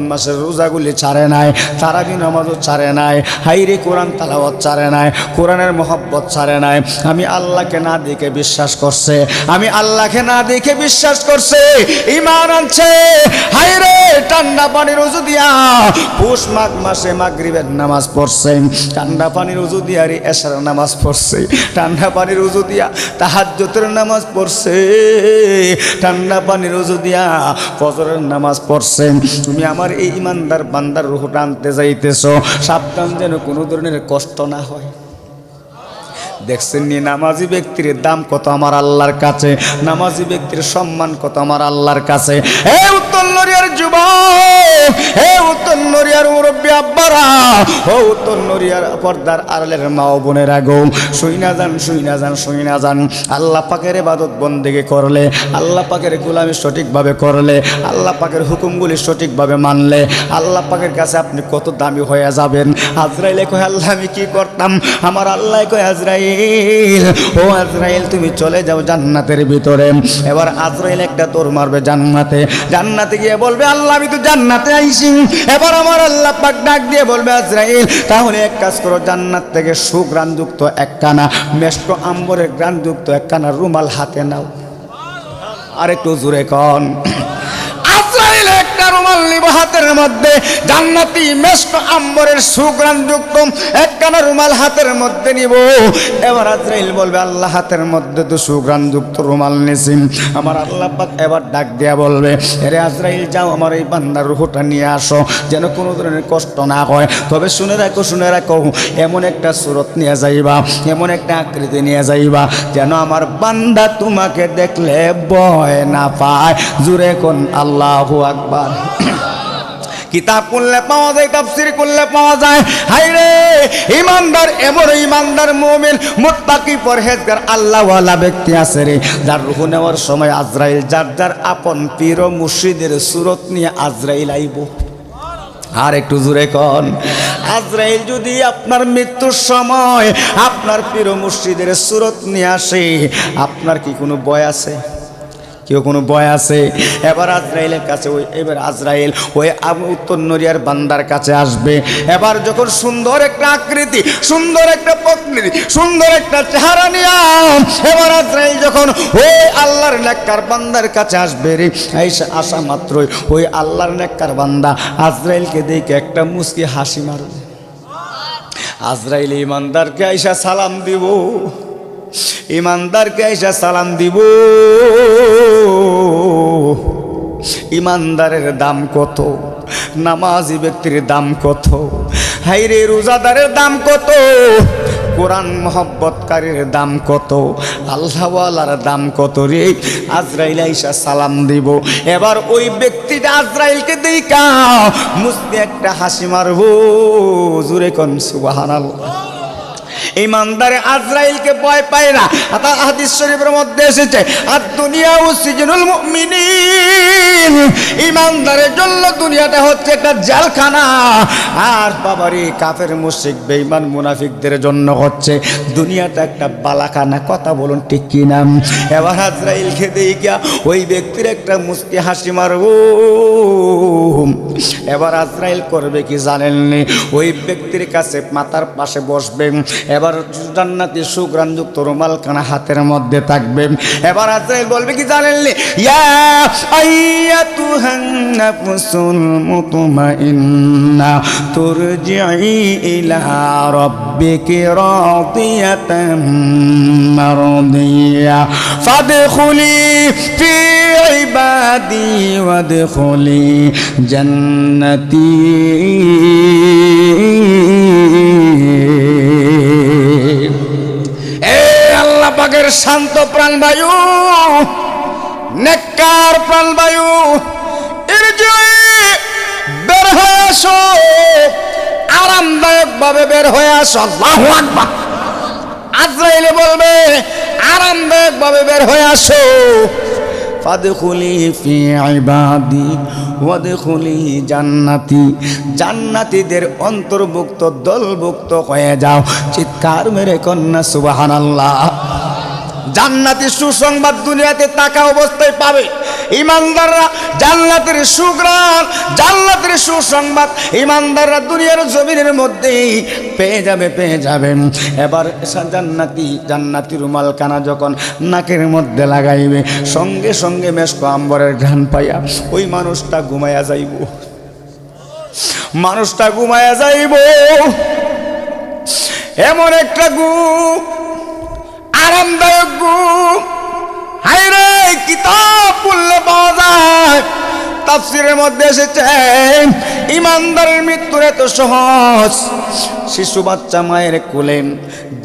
মাসের রোজাগুলি ছাড়ে নাই, তারাবি নামাজও ছাড়ে নাই, হাইরে কোরআন তেলাওয়াত ছাড়ে নাই, কোরআনের মহব্বত ছাড়ে নাই। আমি আল্লাহকে না দেখে বিশ্বাস করছে, আমি আল্লাহকে না দেখে বিশ্বাস করছে, ঈমান আনছে। হাইরে ঠান্ডা পানির ওযু দিয়া পৌষ মাঘ মাসে মাগরিবের নামাজ পড়ছে, ঠান্ডা পানির ওযু দিয়া এশার নামাজ পড়ছে, ঠান্ডা পানির ওযু দিয়া তাহাজ্জুদের নামাজ পড়ছে, ঠান্ডা পানির ওযু দিয়া ফজরের নামাজ পড়ছে। তুমি আমার এই ইমানদার বান্দার রূহটা আনতে যাইতেছো, সাবধান যেন কোনো ধরনের কষ্ট না হয়। দেখছেন নি নামাজি ব্যক্তির দাম কত আমার আল্লাহর কাছে, নামাজি ব্যক্তির সম্মান কত আমার আল্লাহর কাছে। হে উত্তর নরিয়ার যুবক, হে উত্তর নরিয়ার মুরব্বী আব্বারা, ও উত্তর নরিয়ার পর্দার আড়ালের মা ও বোনেরা গো, শুইনা যান, শুইনা যান, শুইনা যান। আল্লাহ পাকের ইবাদত বন্দেগি করলে, আল্লাহ পাকের গোলামি সঠিকভাবে করলে, আল্লাহ পাকের হুকুমগুলি সঠিকভাবে মানলে, আল্লাহ পাকের কাছে আপনি কত দামি হয়ে যাবেন। আজরাইলে কয়, আল্লাহ আমি কি করতাম? আমার আল্লাহ কয়, আজরাইল, ও আজরাইল তুমি চলে যাও জান্নাতের ভিতরে। এবার আজরাইল একটা দৌড় মারবে জান্নাতে, জান্নাতে গিয়ে বলবে, আল্লাহ আমি তো জান্নাতে আইছি। এবার আমার আল্লাহ পাক ডাক দিয়ে বলবে, আজরাইল তাহলে এক কাজ করো, জান্নাত থেকে সুঘ্রাণযুক্ত একখানা মেশক আম্বরের ঘ্রাণযুক্ত একখানা রুমাল হাতে নাও। আর একটু জোরে কন। আজরাইল একটা রুমাল নিব হাতের মধ্যে, জান্নাতি মেশক আম্বরের সুঘ্রাণযুক্ত একখানা রুমাল হাতের মধ্যে নিব। এবার আজরাইল বলবে, আল্লাহ হাতের মধ্যে তো সুঘ্রাণযুক্ত রুমাল নিছি। আমার আল্লাহ পাক এবার ডাক দিয়া বলবে, আরে আজরাইল যাও আমার এই বান্দার রূহটা নিয়ে আসো, যেন কোনো ধরনের কষ্ট না হয়। তবে শুনে রাখো, শুনে রাখো, এমন একটা সুরত নিয়ে যাইবা, এমন একটা আকৃতি নিয়ে যাইবা, যেন আমার বান্দা তোমাকে দেখলে ভয় না পায়। জুরে কোন আল্লাহু আকবার। কিতাব করলে পাওয়া যায়, তাফসীর করলে পাওয়া যায়। হায়রে ইমানদার, এমন ইমানদার মুমিন মুত্তাকি পরহেজগার আল্লাহওয়ালা ব্যক্তি আছে রে, যার রূহ নেওয়ার সময় আজরাইল যার যার আপন পীর ও মুর্শিদের সুরত নিয়ে আজরাইল আইব। আর একটু জোরে কন। আজরাইল যদি আপনার মৃত্যুর সময় আপনার পীর ও মুর্শিদের সুরত নিয়ে আসে, আপনার কি কোনো ভয় আছে? কেউ কোনো ভয় আছে? এবার আজরাইলের কাছে এবার আজরাইল ওই উত্তর নরিয়ার বান্দার কাছে আসবে। এবার যখন সুন্দর একটা আকৃতি, সুন্দর একটা প্রকৃতি, সুন্দর একটা চেহারা নিয়ে এবার আজরাইল যখন ওই আল্লাহর নেককার বান্দার কাছে আসবে রে, আসা মাত্রই ওই আল্লাহর নেককার বান্দা আজরাইলকে দেখে একটা মুচকি হাসি মারবে। আজরাইল ইমানদারকে আইসা সালাম দিব, ইমানদারকে আইসা সালাম দিব। ইমানদারের দাম কত, নামাজি ব্যক্তির দাম কত, হাইরে রোজাদারের দাম কত, কোরআন মহব্বতকারীর দাম কত, আল্লাহওয়ালার দাম কত রে। আজরাইল আইসা সালাম দিব। এবার ওই ব্যক্তিটা আজরাইলকে দেখা মুস্তি একটা হাসি মারবো, জুরে কোন সুবহানাল্লাহ। ইমানদারে আজরাইলকে ভয় পায় না। হাদিস শরীফের মধ্যে এসেছে আর দুনিয়া সিজনুল মুমিনিন, ইমানদারের জন্য দুনিয়াটা হচ্ছে একটা জেলখানা, আর বাবারে কাফের মুশরিক বেঈমান মুনাফিকদের জন্য হচ্ছে দুনিয়াটা একটা বালাখানা। কথা বলুন ঠিক কি না? এবার আজরাইলকে দেখিয়া ওই ব্যক্তির একটা মুস্কি হাসি মারবো। এবার আজরাইল করবে কি জানেননি? ওই ব্যক্তির কাছে মাথার পাশে বসবে, এবার জান্নাতি সুঘ্রাণযুক্ত রুমালখানা হাতের মধ্যে থাকবে। এবার আজরাইল বলবে কি জানেননি? ইয়া আইয়াতুহান নাফসুল মুতমাইন্না তুরজিই ইলা রাব্বিকি রাদিয়াতাম মারদিয়া ফাদখুলি ফি ইবাদি ওয়াদখুলি জান্নাতি। আল্লাহ পাকের শান্ত প্রাণবায়ু, নেককার প্রাণবায়ু, বের হয়ে আসো, আরামদায়ক ভাবে বের হয়ে আসো। আল্লাহু আকবার। আজরাইলে বলবে আরামদায়ক ভাবে বের হয়ে আসো। ফাদখুলি ফি ইবাদি ওয়াদখুলি জান্নাতি, জান্নাতীদের অন্তর্ভুক্ত দলভুক্ত হয়ে যাও। চিৎকার মেরে কন্যা সুবহানাল্লাহ। জান্নাতি সুসংবাদ দুনিয়াতে তাকা অবস্থায় পাবে ইমানদাররা। জান্নাতের সুঘ্রাণ, জান্নাতের সুসংবাদ ইমানদাররা দুনিয়ার জমিনের মধ্যেই পেয়ে যাবে, পেয়ে যাবেন। এবার জান্নাতি রুমালখানা যখন নাকের মধ্যে লাগাইবে, সঙ্গে সঙ্গে মেশক আম্বরের ঘ্রাণ পাইয়া ওই মানুষটা ঘুমাইয়া যাইব, মানুষটা ঘুমাইয়া যাইব। এমন একটা আরামদায়ক হায়রে কিতাব পড়লে পাওয়া যায়। তাফসীরের মধ্যে এসেছে ইমানদারের মৃত্যুর এত সহজ। শিশু বাচ্চা মায়ের কোলে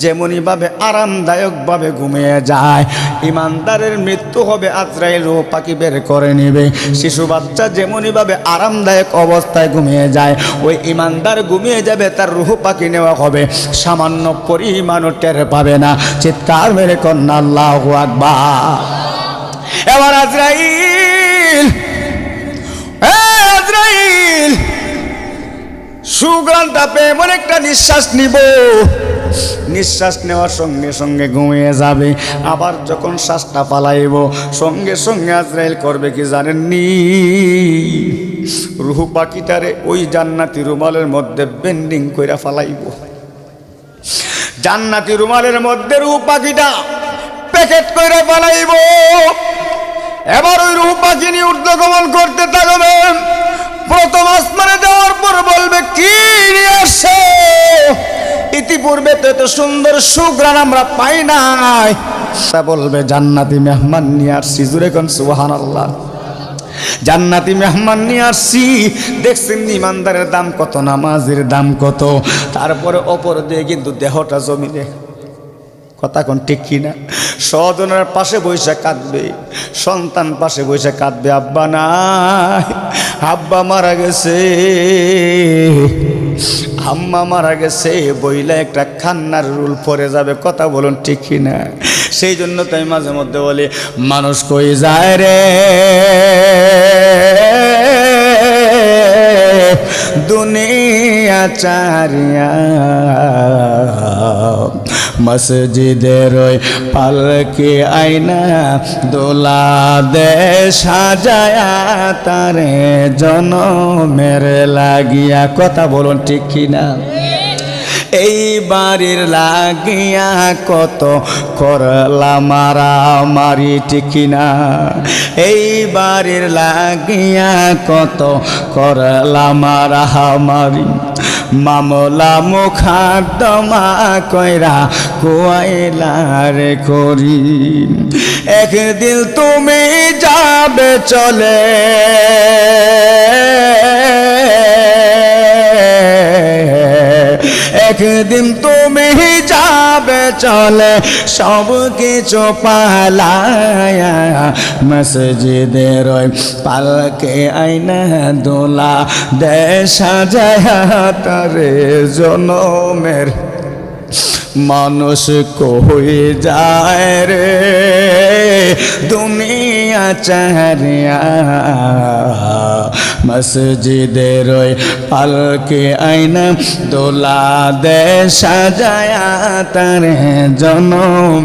যেমনই ভাবে আরামদায়ক ভাবে ঘুমিয়ে যায়, ইমানদারের মৃত্যু হবে আজরাইল রূহ পাখি বের করে নেবে। শিশু বাচ্চা যেমনই ভাবে আরামদায়ক অবস্থায় ঘুমিয়ে যায়, ওই ইমানদার ঘুমিয়ে যাবে, তার রূহ পাখি নেওয়া হবে, সামান্য পরিমাণও টের পাবে না। চিৎকার মেরে কন্যা আল্লাহু আকবার। এবার আজরাইল সুগ্রাণটা পেয়ে এমন একটা নিঃশ্বাস নিব, নিঃশ্বাস নেওয়ার সঙ্গে সঙ্গে ঘুমিয়ে যাবে। আবার যখন শ্বাসটা পালাইব, সঙ্গে সঙ্গে আজরাইল করবে কি জানেননি? রূহ পাখিটারে ওই জান্নাতি রুমালের মধ্যে বেন্ডিং কইরা ফালাইব। জান্নাতি রুমালের মধ্যে রূহ পাখিটা প্যাকেট কইরা ফালাইব। এবার ওই রূহ পাখি নিয়ে ঊর্ধ্বগমন করতে থাকবে। প্রথম আসমানে যাওয়ার পর বলবে কি নিয়ে আসছো? ইতিপূর্বে তো এত সুন্দর সুঘ্রাণ আমরা পাই নাই। তা বলবে জান্নাতি মেহমান নিয়ে আসছি। জুরে কোন সুবহানাল্লাহ। জান্নাতি মেহমান নিয়ে আসছি। দেখছেন ইমানদারের দাম কত, নামাজের দাম কত। তারপরে অপর দিয়ে কিন্তু দেহটা জমিনে। কথা কোন ঠিক কিনা? স্বজনের পাশে বসে কাঁদবে, সন্তান পাশে বসে কাঁদবে, আব্বা নাই, আব্বা মারা গেছে, আম্মা মারা গেছে বইলে একটা কান্নার রুল পড়ে যাবে। কথা বলুন ঠিক কিনা? সেই জন্য তাই মাঝে মধ্যে বলি, মানুষ কই যায় রে দুনিয়া চারিয়া, মসজিদের ওই পালকি আইনা দোলা দে সাজায়া তারে জনমের লাগিয়া। কথা বলুন ঠিক কিনা? এই বাড়ির লাগিয়া কত করলা মারামারি, ঠিক কিনা? এই বাড়ির লাগিয়া কত করলা মারামারি। মামলা মুখাদ্দমা কইরা কুয়াইলার করি একদিন তুমি যাবে চলে একদিন তুমি যাবে চলে সব কিছু পালায়া মসজিদের পালকে আইনা দোলা দে সাজায়া তারে জনমের মানুষ কই যায় রে দুনিয়া চারিয়া মসজিদের পালকে আইনা দোলা দে সাজায়া তারে জনম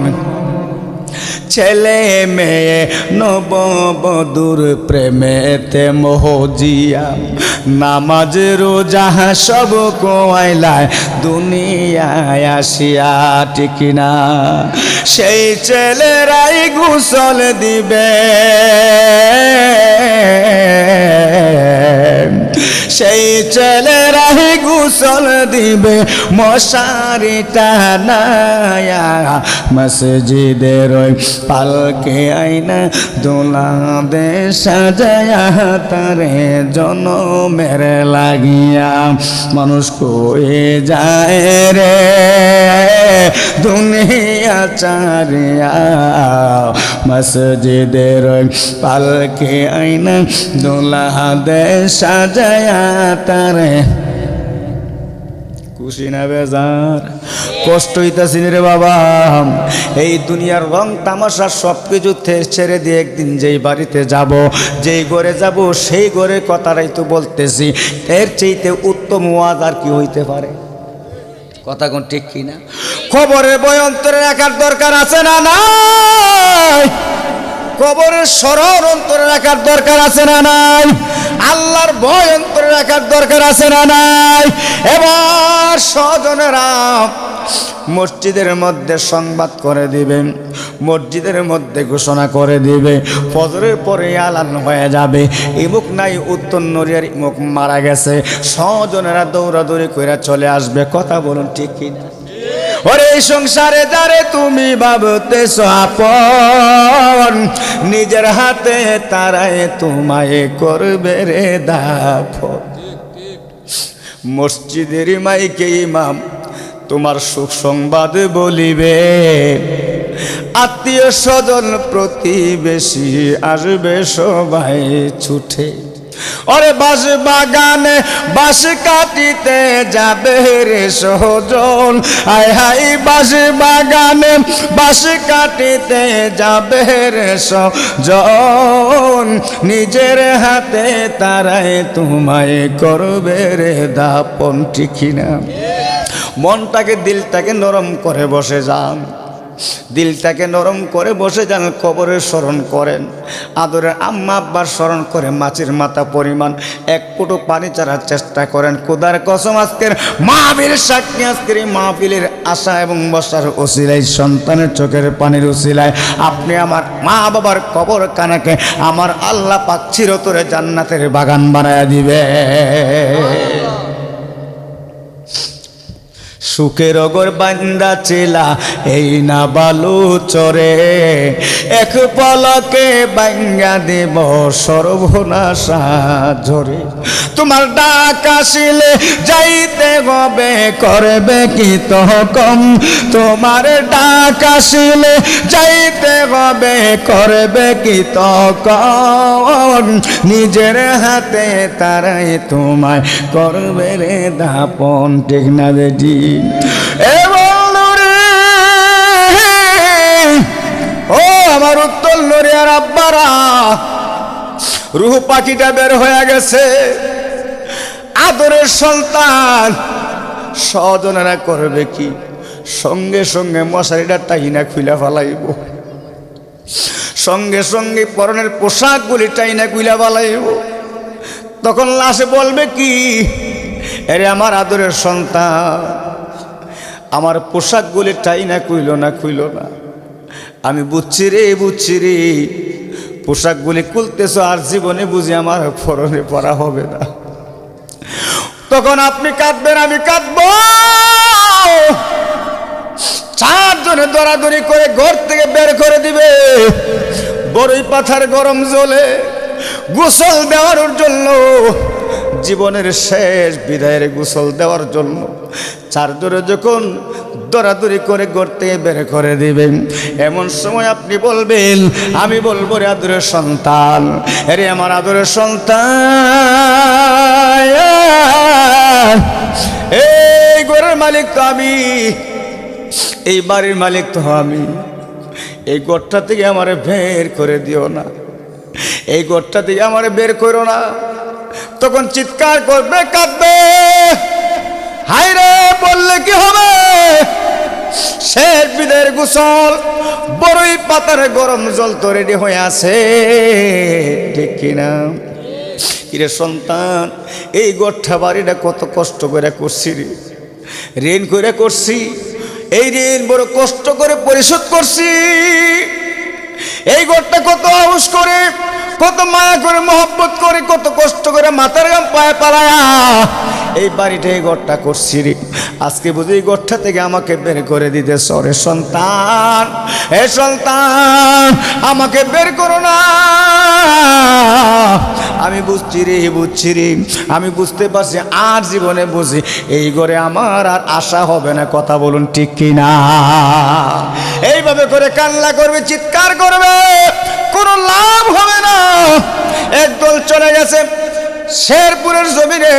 ছেলে মেয়ে নববধূর প্রেমেতে মোহজিয়া নামাজ রোজা সব কোয়াইলায় দুনিয়ায় আসিয়া টিকিনা সেই ছেলেরাই গোসল দিবে সেই ছেলেরাই গোসল দিবে মশারি টানায়া মসজিদের পালকে আইনা দোলা দে সাজায়া তারে জনমের লাগিয়া মানুষ কয়ে যায় রে দুনিয়া চারিয়া মসজিদের পালকে আইনা দোলা দে সাজায়া তারে খুশি না বেজার কষ্ট হইতাছি রে বাবা এই দুনিয়ার রং তামাশা সব কিছু ছেড়ে দিয়ে একদিন যেই বাড়িতে যাব যেই ঘরে যাব সেই ঘরের কথাটাই তো বলতেছি এর চাইতে উত্তম ওয়াজ আর কি হইতে পারে কথা কোন ঠিক কিনা খবরের বই অন্তরে রাখার দরকার আছে না নাই কবরের স্মরণ অন্তরে রাখার দরকার আছে না নাই আল্লাহর ভয় অন্তরে রাখার দরকার আছে না নাই এবার স্বজনেরা মসজিদের মধ্যে সংবাদ করে দিবেন মসজিদের মধ্যে ঘোষণা করে দিবে ফজরের পরে আলান হয়ে যাবে ইমুক নাই উত্তর নরিয়ার ইমুক মারা গেছে স্বজনেরা দৌড়াদৌড়ি করে চলে আসবে কথা বলুন ঠিক কিনা ওরে এই সংসারে যারে তুমি ভাবতেছো আপন নিজের হাতে তারাই তোমায় করবে রে দাফন মসজিদের মাইকে ইমাম তোমার সুখ সংবাদ বলিবে আত্মীয় স্বজন প্রতিবেশী আসবে সবাই ছুটে ওরে বাস বাগানে বাস কাটিতে যাবে রে সজন আয় হাই বাস বাগানে বাস কাটিতে যাবে রে সজন নিজের হাতে তারাই তোমায় করবে রে দাপন ঠিক না মনটাকে দিলটাকে নরম করে বসে যান দিলটাকে নরম করে বসে যান কবরের স্মরণ করেন আদরের আম্মা আব্বার স্মরণ করে মাছের মাথা পরিমাণ এক ফুটো পানি ছাড়ার চেষ্টা করেন খোদার কসম আজকের মাহফিল সাক্ষী আজকের এই মাহফিলের আশা এবং বসার ওসিলায় সন্তানের চোখের পানির ওসিলায় আপনি আমার মা বাবার কবর কানাকে আমার আল্লাহ পাক চিরতরে জান্নাতের বাগান বানায়া দিবে সুখের অগর বান্দা চেলা এই না বালু চরে এক পলকে বাঙ্গা দেব সর্বনাশা ঝরে তোমার ডাক আসিলে যাইতে হবে করবে কি তখন তোমার ডাক আসিলে যাইতে হবে করবে কি তখন নিজের হাতে তারাই তোমায় করবে রে দাপন ঠিক না বেটি ও আমার উত্তর নরিয়ার আব্বারা রুহ পাখিটা বের হয়ে গেছে আদরের সন্তান স্বজনেরা করবে কি সঙ্গে সঙ্গে মশারিটা টাইনা খুলে ফেলাইব সঙ্গে সঙ্গে পরনের পোশাকগুলি টাইনা খুলে ফেলাইব তখন লাশে বলবে কি এরে আমার আদরের সন্তান আমার পোশাকগুলি টাইনা খুইল না আমি বুঝছি রে পোশাকগুলি খুলতেছ আর জীবনে বুঝি আমার পরনে পরা হবে না তখন আপনি কাঁদবেন, আমি কাঁদবো। চারজনে দৌড়াদৌড়ি করে ঘর থেকে বের করে দিবে। বড়ই পাথার গরম জলে গোসল দেওয়ার জন্য, জীবনের শেষ বিদায়ের গোসল দেওয়ার জন্য চারজনে যখন দৌড়াদৌড়ি করে ঘর থেকে বের করে দিবেন, এমন সময় আপনি বলবেন, আমি বলবো, রে আদরের সন্তান, রে আমার আদরের সন্তান, এই ঘরের মালিক তো আমি, এই বাড়ির মালিক তো আমি, এই ঘরটা থেকে আমারে বের করে দিও না, এই ঘরটা থেকে আমারে বের করো না। তখন চিৎকার করবে, কাঁদবে, হায় রে, বললে কি হবে? শেষ বিদায়ের গোসল, বড়ই পাতার গরম জল তো রেডি হয়ে আছে, ঠিক কিনা? কিরে সন্তান, এই ঘরটা বাড়িটা কত কষ্ট করে করছি রে, ঋণ করে করছি, এই ঋণ বড় কষ্ট করে পরিশোধ করছি। এই ঘরটা কত আউস করে, কত মায়া করে, মহব্বত করে, কত কষ্ট করে মাথার গাম পায়ে পালায়া এই বাড়িটা, এই ঘরটা করছি রে। আজকে বুঝি এই ঘরটা থেকে আমাকে বের করে দিতে সরে সন্তান, হে সন্তান, আমাকে বের করো না। আমি বুঝছি রে, বুঝছি রে, আমি বুঝতে পারছি আর জীবনে বুঝি এই ঘরে আমার আর আশা হবে না। কথা বলুন ঠিক কিনা? এইভাবে করে কান্না করবে, চিৎকার করবে, কোনো লাভ হবে না। একদল চলে গেছে শেরপুরের জমিনে,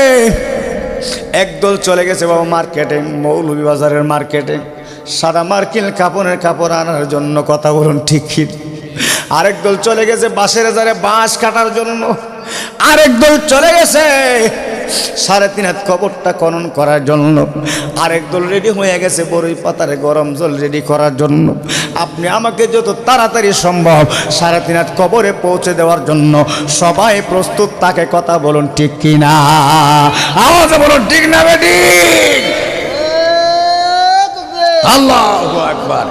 একদল চলে গেছে বাবা মার্কেটে, মৌলভীবাজারের মার্কেটে সাদা মার্কিন কাপড়ের কাপড় আনার জন্য। কথা বলুন ঠিক কি? আরেক দল চলে গেছে বাঁশের জারে বাঁশ কাটার জন্য। আরেক দল চলে গেছে 3.5 হাত কবরটা খনন করার জন্য। আরেক দল রেডি হয়ে গেছে বড়ই পাতারে গরম জল রেডি করার জন্য। আপনি আমাকে যত তাড়াতাড়ি সম্ভব 3.5 হাত কবরে পৌঁছে দেওয়ার জন্য সবাই প্রস্তুত। তাকে কথা বলুন ঠিক কিনা? আওয়াজে বলুন ঠিক না বেটি? আল্লাহু আকবার।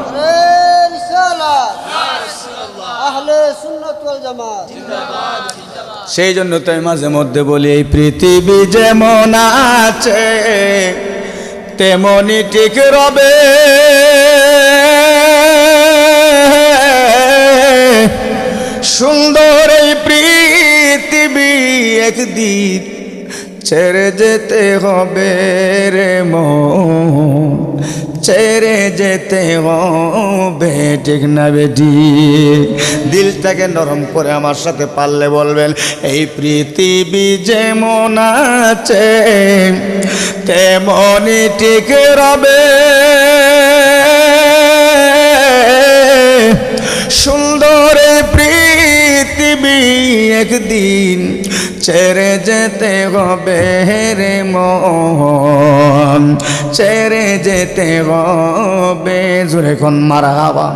সেই জন্য তাই মাঝে মধ্যে বলি, এই পৃথিবী যেমন আছে তেমনই ঠিক রবে, সুন্দর এই পৃথিবী একদিন ছেড়ে যেতে হবে রে মন, ছেড়ে যেতে হবে, ঠিক না বেটি? দিলটাকে নরম করে আমার সাথে পারলে বলবেন, এই পৃথিবী যেমন আছে তেমনই ঠিক রবে, সুন্দর পৃথিবী একদিন ছেড়ে যেতে হবে রে মন, ছেড়ে যেতে হবে। জোরে কোন মারহাবা।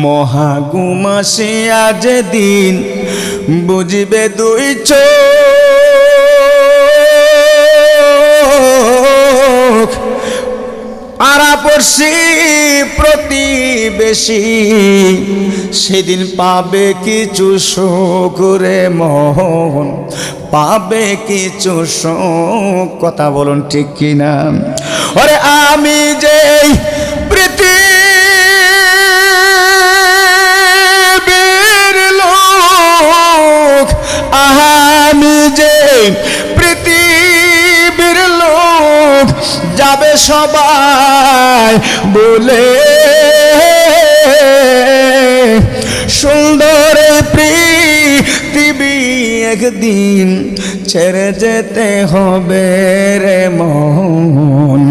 মহাগুমাসিয়া যেদিন বুঝিবে দুই চোখ, পাড়াপড়শি প্রতিবেশী সেদিন পাবে কিছু সুখ রে মন, পাবে কিছু সুখ। কথা বলুন ঠিক কিনা? ওরে আমি যে পৃথিবীর লোক, আমি যে পৃথিবীর লোক, যাবে সবাই বলে, সুন্দর পৃথিবী একদিন ছেড়ে যেতে হবে রে মন,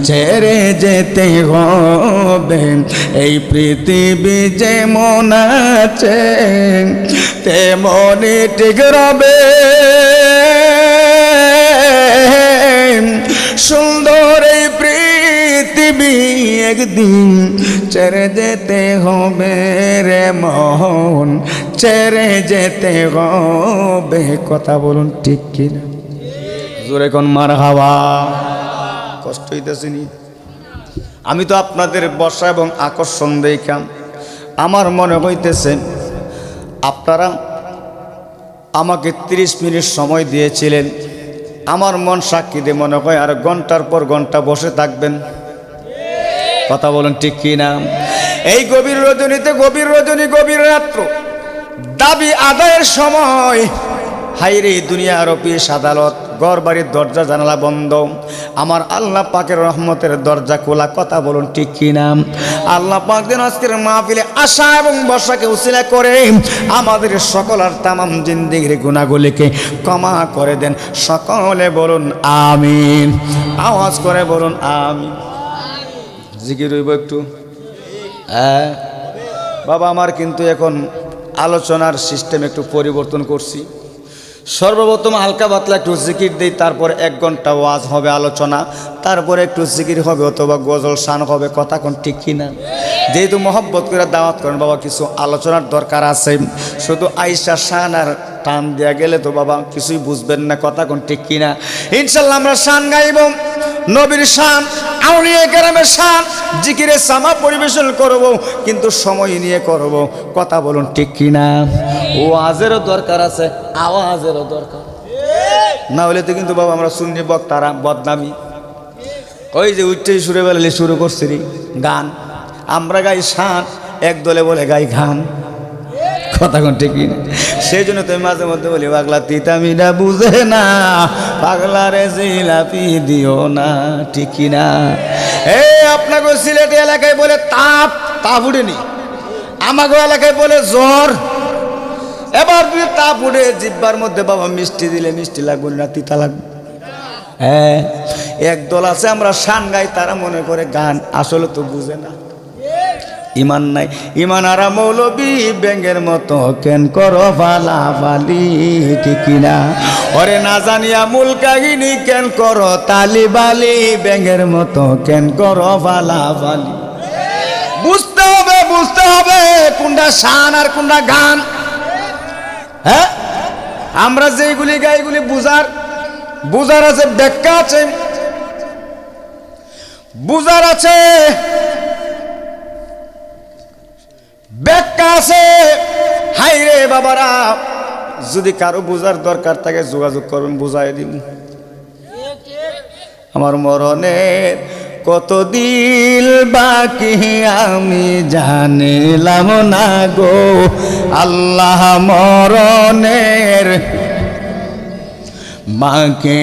ছেড়ে যেতে হবে। এই পৃথিবী যেমন আছে তেমনই ঠিক রবে, সুন্দর এই পৃথিবী একদিন ছেড়ে যেতে হবে রে মন, ছেড়ে যেতে হবে। কথা বলুন ঠিক কিনা? জোরে কোন মারহাবা। কষ্ট হইতেছে নি? আমি তো আপনাদের বর্ষা এবং আকর্ষণ দেখাম, আমার মনে হইতেছে আপনারা আমাকে 30 মিনিট সময় দিয়েছিলেন, আমার মন সাক্ষী দিয়ে মনে হয় আর ঘন্টার পর ঘন্টা বসে থাকবেন। কথা বলেন ঠিক কি না? এই গভীর রজনীতে, গভীর রজনী, গভীর রাত্র, দাবি আদায়ের সময় হাইরে দুনিয়ার অফিস আদালত, ঘর বাড়ির দরজা জানালা বন্ধ, আমার আল্লাহ পাকের রহমতের দরজা খোলা। কথা বলুন ঠিক কি না? আল্লাহ পাক যেন আজকের মাহফিলে আশা এবং বর্ষাকে উসিলা করে আমাদের সকল আর তামাম জিন্দেগির গুনাহগুলিকে ক্ষমা করে দেন। সকলে বলুন আমিন। আওয়াজ করে বলুন আমিন। জিকির হইব একটু। হ্যাঁ বাবা, আমার কিন্তু এখন আলোচনার সিস্টেম একটু পরিবর্তন করছি। সর্বপ্রথম হালকা পাতলা একটু জিকির দিই, তারপর 1 ঘন্টা ওয়াজ হবে, আলোচনা, তারপরে একটু জিকির হবে অথবা গজল শান হবে। কথা কোন ঠিক কিনা? যেহেতু মহব্বত করে দাওয়াত করেন বাবা, কিছু আলোচনার দরকার আছে। শুধু আইসা শান আর টান দেওয়া গেলে তো বাবা কিছুই বুঝবেন না। কথা কোন ঠিক কিনা? ইনশাল্লাহ আমরা শান গাইব, নবীর শান, আউলিয়া কেরামের শান, জিকিরের সামা পরিবেশন করব, কিন্তু সময় নিয়ে করব। কথা বলুন ঠিক কিনা? ওয়াজেরও দরকার আছে, আওয়াজেরও দরকার, না হলে তো কিন্তু বাবা আমরা সুন্নি বক্তারা বদনামি। ওই যে উচ্চে সুরে বেলালে শুরু করছি গান, আমরা গাই শান, এক দলে বলে গাই গান। কথা কোন ঠিক কিনা? সেই জন্য তুমি মাঝে মধ্যে বলি পাগলা তিতামিরা বুঝে না, পাগলারে জিলাপি দিও না। ঠিক কিনা? আপনাকে সিলেট এলাকায় বলে তাপ, তাপ উঠেনি। আমাকে এলাকায় বলে জ্বর। এবার যদি তাপ উঠে জিব্বার মধ্যে বাবা মিষ্টি দিলে মিষ্টি লাগবে না, তিতা লাগবে। হ্যাঁ, একদল আছে আমরা শান গাই, তারা মনে করে গান, আসলে তো বুঝে না, ইমান নাই। ইমান আরা মৌলবি ব্যাঙের মতো কেন করো ফালাফালি। ঠিক কিনা? ওরে না জানিয়া মূল কাহিনী কেন করো তালিবালি, ব্যাঙের মতো কেন করো ফালাফালি। বুঝতে হবে, বুঝতে হবে কোনটা শান আর কোনটা গান। হ্যাঁ, আমরা যেগুলি গাইগুলি বুঝার আছে, ব্যাখ্যা আছে, বুঝার আছে, ব্যাখ্যা আছে। হাই রে বাবারা, যদি কারো বুঝার দরকার থাকে যোগাযোগ করবেন, বুঝাই দিব। আমার মরণের কত দিল বাকি আমি জানিলাম না গো আল্লাহ, মরণের বাকি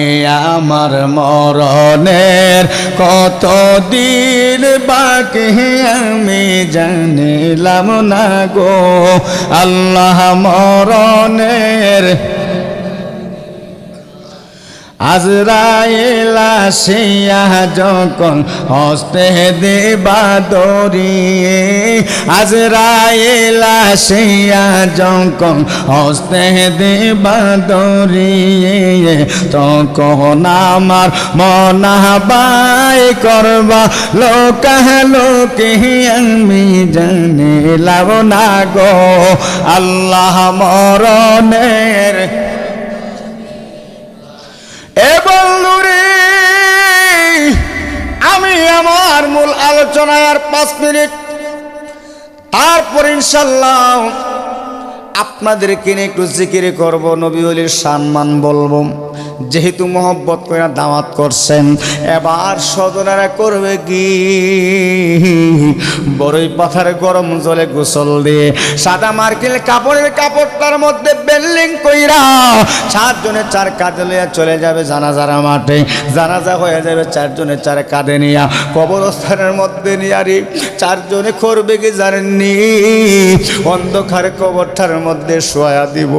আমার মরণের কত দিন বাকি আমি জানিলাম না গো আল্লাহ, মরণের আজরাইল আসিয়া যখন হস্তে দেবা দরিয়ে, আজরাইল আসিয়া যখন হস্তে দেবা দরিয়ে, তখন আমার মনাবাই করবা লোকে আমি জানিলাম না গো আল্লাহ, মরণের। আমি আমার মূল আলোচনায় আর 5 মিনিট, তারপর ইনশাল্লাহ আপনাদেরকে নিয়ে একটু জিকির করব, নবী ওলির সম্মান বলবো। যেহেতু মহব্বত করে দাওয়াত করছেন, এবার সদনারা করবে কি বড়ই পাথার গরম জলে গোসল দিয়ে সাদা মার্কিল কাপড়টার মধ্যে বেল্লিং কইরা 4 জনে 4 কাঁধে লইয়া চলে যাবে জানাজার মাঠে। জানাজা হয়ে যাবে 4 জনে 4 কাঁধে নিয়া কবরস্থানের মধ্যে নিয়ে 4 জনে করবে কি জানেননি? অন্ধকার কবরটার মধ্যে শোয়া দিব,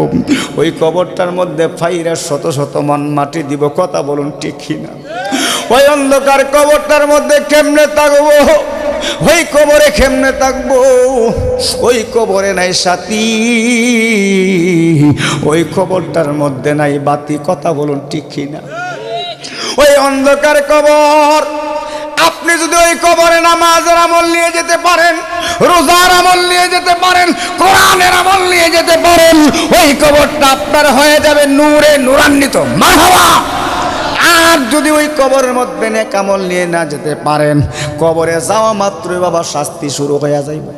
ওই কবরটার মধ্যে ফাইরা শত শত মন মাটি দিব। কথা বলুন ঠিক কিনা? ওই অন্ধকার কবরটার মধ্যে কেমনে থাকবো? ওই কবরে কেমনে থাকবো? ওই কবরে নাই সাথী, ওই কবরটার মধ্যে নাই বাতি। কথা বলুন ঠিক কিনা? ওই অন্ধকার কবর, আপনি যদি ওই কবরে নামাজের আমল নিয়ে যেতে পারেন, রোজার আমল নিয়ে যেতে পারেন, কোরআনের আমল নিয়ে যেতে পারেন, ওই কবরটা আপনার হয়ে যাবে নূরে নূরান্বিত। মারহাবা। আর যদি ওই কবরের মধ্যে নেক আমল নিয়ে না যেতে পারেন, কবরে যাওয়া মাত্রই বাবা শাস্তি শুরু হয়ে যাইবে।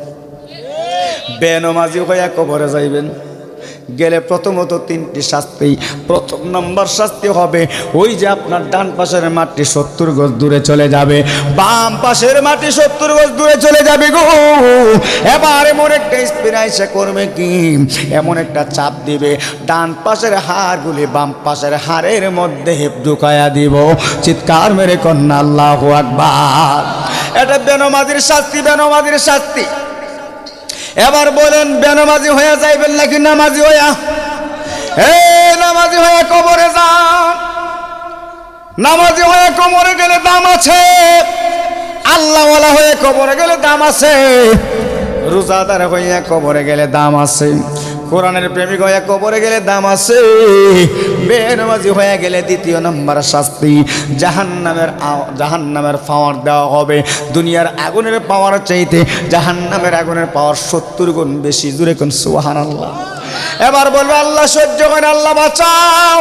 বেনমাজি হইয়া কবরে যাইবেন, গেলে প্রথমত তিনটি শাস্তি। প্রথম নম্বর শাস্তি হবে ওই যে আপনার ডান পাশের মাটি 70 গজ দূরে চলে যাবে, বাম পাশের মাটি 70 গজ দূরে চলে যাবে গো। এবার এমন একটা স্পিন আইসা করবে কি, এমন একটা চাপ দিবে, ডান পাশের হাড়গুলি বাম পাশের হাড়ের মধ্যে ঢুকায়া দিব। চিৎকার মেরে কন্যা আল্লাহু আকবার। এটা বেনমাজির শাস্তি, বেনমাজির শাস্তি। এবার বলেন বেনমাজি হয়ে যাইবেন নাকি নামাজি হইয়া? নামাজি হয়ে কবরে যান। নামাজি হয়ে কবরে গেলে দাম আছে, আল্লাহওয়ালা হয়ে কবরে গেলে দাম আছে, রোজাদার হইয়া কবরে গেলে দাম আছে, কোরআনের প্রেমিক হয়ে কবরে গেলে দাম আছে। বেনমাজি হয়ে গেলে দ্বিতীয় নম্বর শাস্তি, জাহান্নামের পাওয়ার দেওয়া হবে। দুনিয়ার আগুনের পাওয়ার চাইতে জাহান্নামের আগুনের পাওয়ার 70 গুণ বেশি। জুড়ে কোন সুবহানাল্লাহ। এবার বলবে আল্লাহ সহ্য করে, আল্লাহ বাঁচাও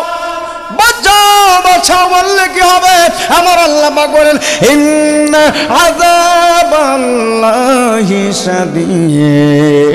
বাঁচাও বাঁচাও বললে কি হবে? আমার আল্লাহ পাক বলেন ইন্না আযাবাল্লাহি শাদীদ।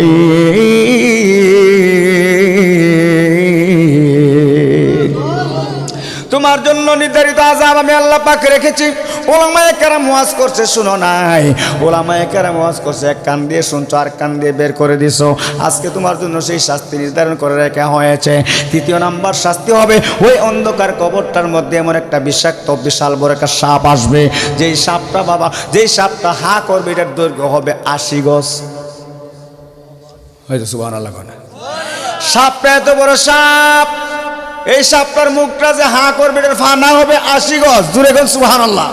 তোমার জন্য নির্ধারিত আযাব আমি আল্লাহ পাক রেখেছি। ওলামায়ে কেরাম ওয়াজ করছে, শুনো নাই? ওলামায়ে কেরাম ওয়াজ করছে, এক কান দিয়ে শুনছো আর কান দিয়ে বের করে দিছো। আজকে তোমার জন্য সেই শাস্তি নির্ধারণ করে রাখা হয়েছে। তৃতীয় নাম্বার শাস্তি হবে ওই অন্ধকার কবরটার মধ্যে এমন একটা বিষাক্ত বিশাল বড় একটা সাপ আসবে। যেই সাপটা বাবা, যেই সাপটা হা করবে, এটার দৈর্ঘ্য হবে 80 গজ। হয়তো সুবহানাল্লাহ। সাপটা এত বড় সাপ, এই সাপটার মুখটা যে হা করবে, এটার ফানা হবে 80 গজ। জুড়ে কোন সুবহানাল্লাহ।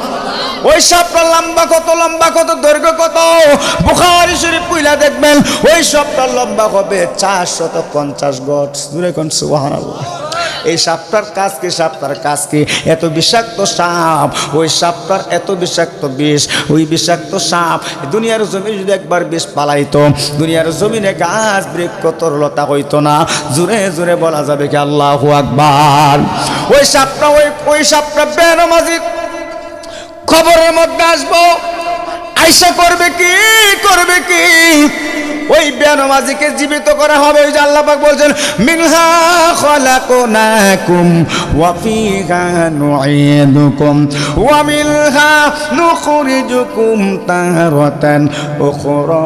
ওই সাপটা লম্বা কত, লম্বা কত, দৈর্ঘ্য কত? বুখারী শরীফ কইলা দেখবেন ওই সাপটার লম্বা হবে 450 গজ। জুড়ে কোন সুবহানাল্লাহ। এই সাপটার কাজ কি? সাপটার কাজ কি? এত বিষাক্ত সাপ, ওই সাপটার এত বিষাক্ত বিষ, ওই বিষাক্ত সাপ দুনিয়ার জমিনে যদি একবার বিষ পালাইতো, দুনিয়ার জমিনে গাছ বৃক্ষ তরলতা হইতো না। জোরে জোরে বলা যাবে কি আল্লাহু আকবার। ওই সাপটা ওই সাপটা বেনমাজি খবরের মধ্যে আসবো, আইসা করবে কি? করবে কি? ওই বেনমাজিকে জীবিত করা হবে। ওই যে আল্লাহ পাক বলছেন মিনহা খালাকনাকুম ওয়া ফিহা নুঈদুকুম ওয়া মিনহা নুখরিজুকুম তারাতান উখরা।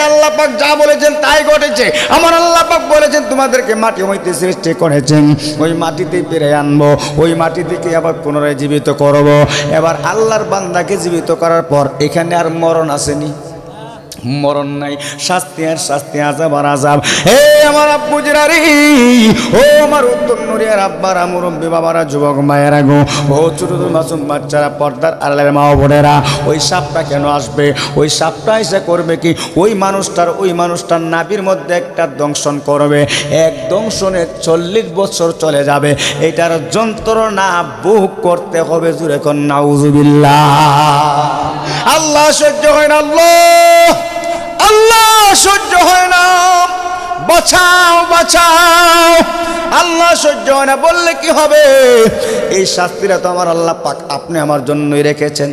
আল্লাহ পাক যা বলেছেন তাই ঘটেছে। আমার আল্লাহ পাক বলেছেন তোমাদেরকে মাটি হইতে সৃষ্টি করেছেন, ওই মাটিতে ফিরে আনবো, ওই মাটি থেকে আবার পুনরায় জীবিত করব। এবার আল্লাহর বান্দাকে জীবিত করার পর এখানে আর মরণ আসেনি, মরণ নাই, শাস্তি আর শাস্তি, আযাব আর আযাব। হে আমার আব্বু জিরারি, ও আমার উত্তর নরিয়ার আব্বারা, মুরব্বী বাবারা, যুবক মায়েরা গো, ও ছোট মাসুম বাচ্চারা, পর্দার আড়ালের মা বোনেরা, ওই সাপটা কেন আসবে? ওই সাপটা এসে করবে কি? ওই মানুষটার নাভির মধ্যে একটা দংশন করবে। এক দংশনে 40 বছর চলে যাবে। এটার যন্ত্রণা বুক করতে হবে। জুরে কোন নাউজুবিল্লাহ। আল্লাহ সহ্য হয় না, আল্লাহ সহ্য হয় না। বাঁচাও বাঁচাও, আল্লাহ সহ্য হয় না বললে কি হবে? এই শাস্তিটা তো আমার আল্লাহ পাক আপনি আমার জন্যই রেখেছেন।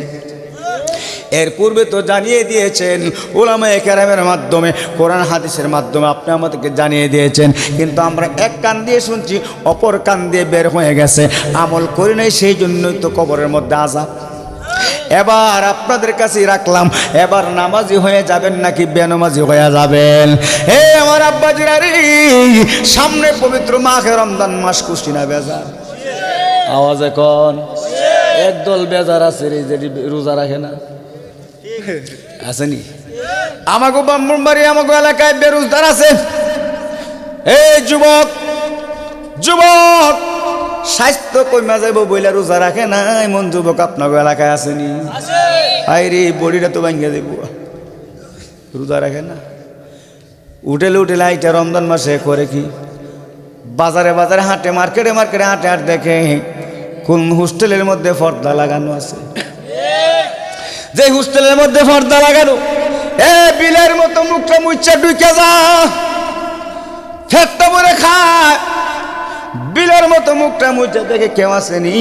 এর পূর্বে তো জানিয়ে দিয়েছেন উলামায়ে কেরামের মাধ্যমে, কোরআন হাদিসের মাধ্যমে আপনি আমাদেরকে জানিয়ে দিয়েছেন। কিন্তু আমরা এক কান দিয়ে শুনছি, অপর কান দিয়ে বের হয়ে গেছে, আমল করি নাই, সেই জন্যই তো কবরের মধ্যে আযাব। এবার আপনাদের কাছে রাখলাম, এবার নামাজি হয়ে যাবেন নাকি বেনমাজি হয়ে যাবেন? হে আমার আব্বাজিরা রে, সামনে পবিত্র মাহে রমজান মাস, খুশি না বেজার? আওয়াজ এখন একদল বেজার আছে রে, যে রোজা রাখে না, আসেনি? আমাকে ব্রাহ্মণবাড়ি, আমাকে এলাকায় বেরোজগার আছে। এই যুবক যুবক স্বাস্থ্য কইমা যাইব বইলা রোজা রাখে না, এমন যুবক আপনার এলাকায় আসেনি? আইরে বডিটা তো ভাঙ্গা দেব, রোজা রাখে না। উঠেলে উঠেলে আইটা রমজান মাসে করে কি? বাজারে বাজারে হাঁটে, মার্কেটে মার্কেটে হাঁটে, আর দেখে কোন হোস্টেলের মধ্যে পর্দা লাগানো আছে। যে হোস্টেলের মধ্যে পর্দা লাগানো, এ বিলের মতো মুখটা মুচ্ছা ঢুকে যা, ফেটটা মরে খায়। বিলের মতো মুখটা মুচ্ছা দেখে কেউ আসেনি,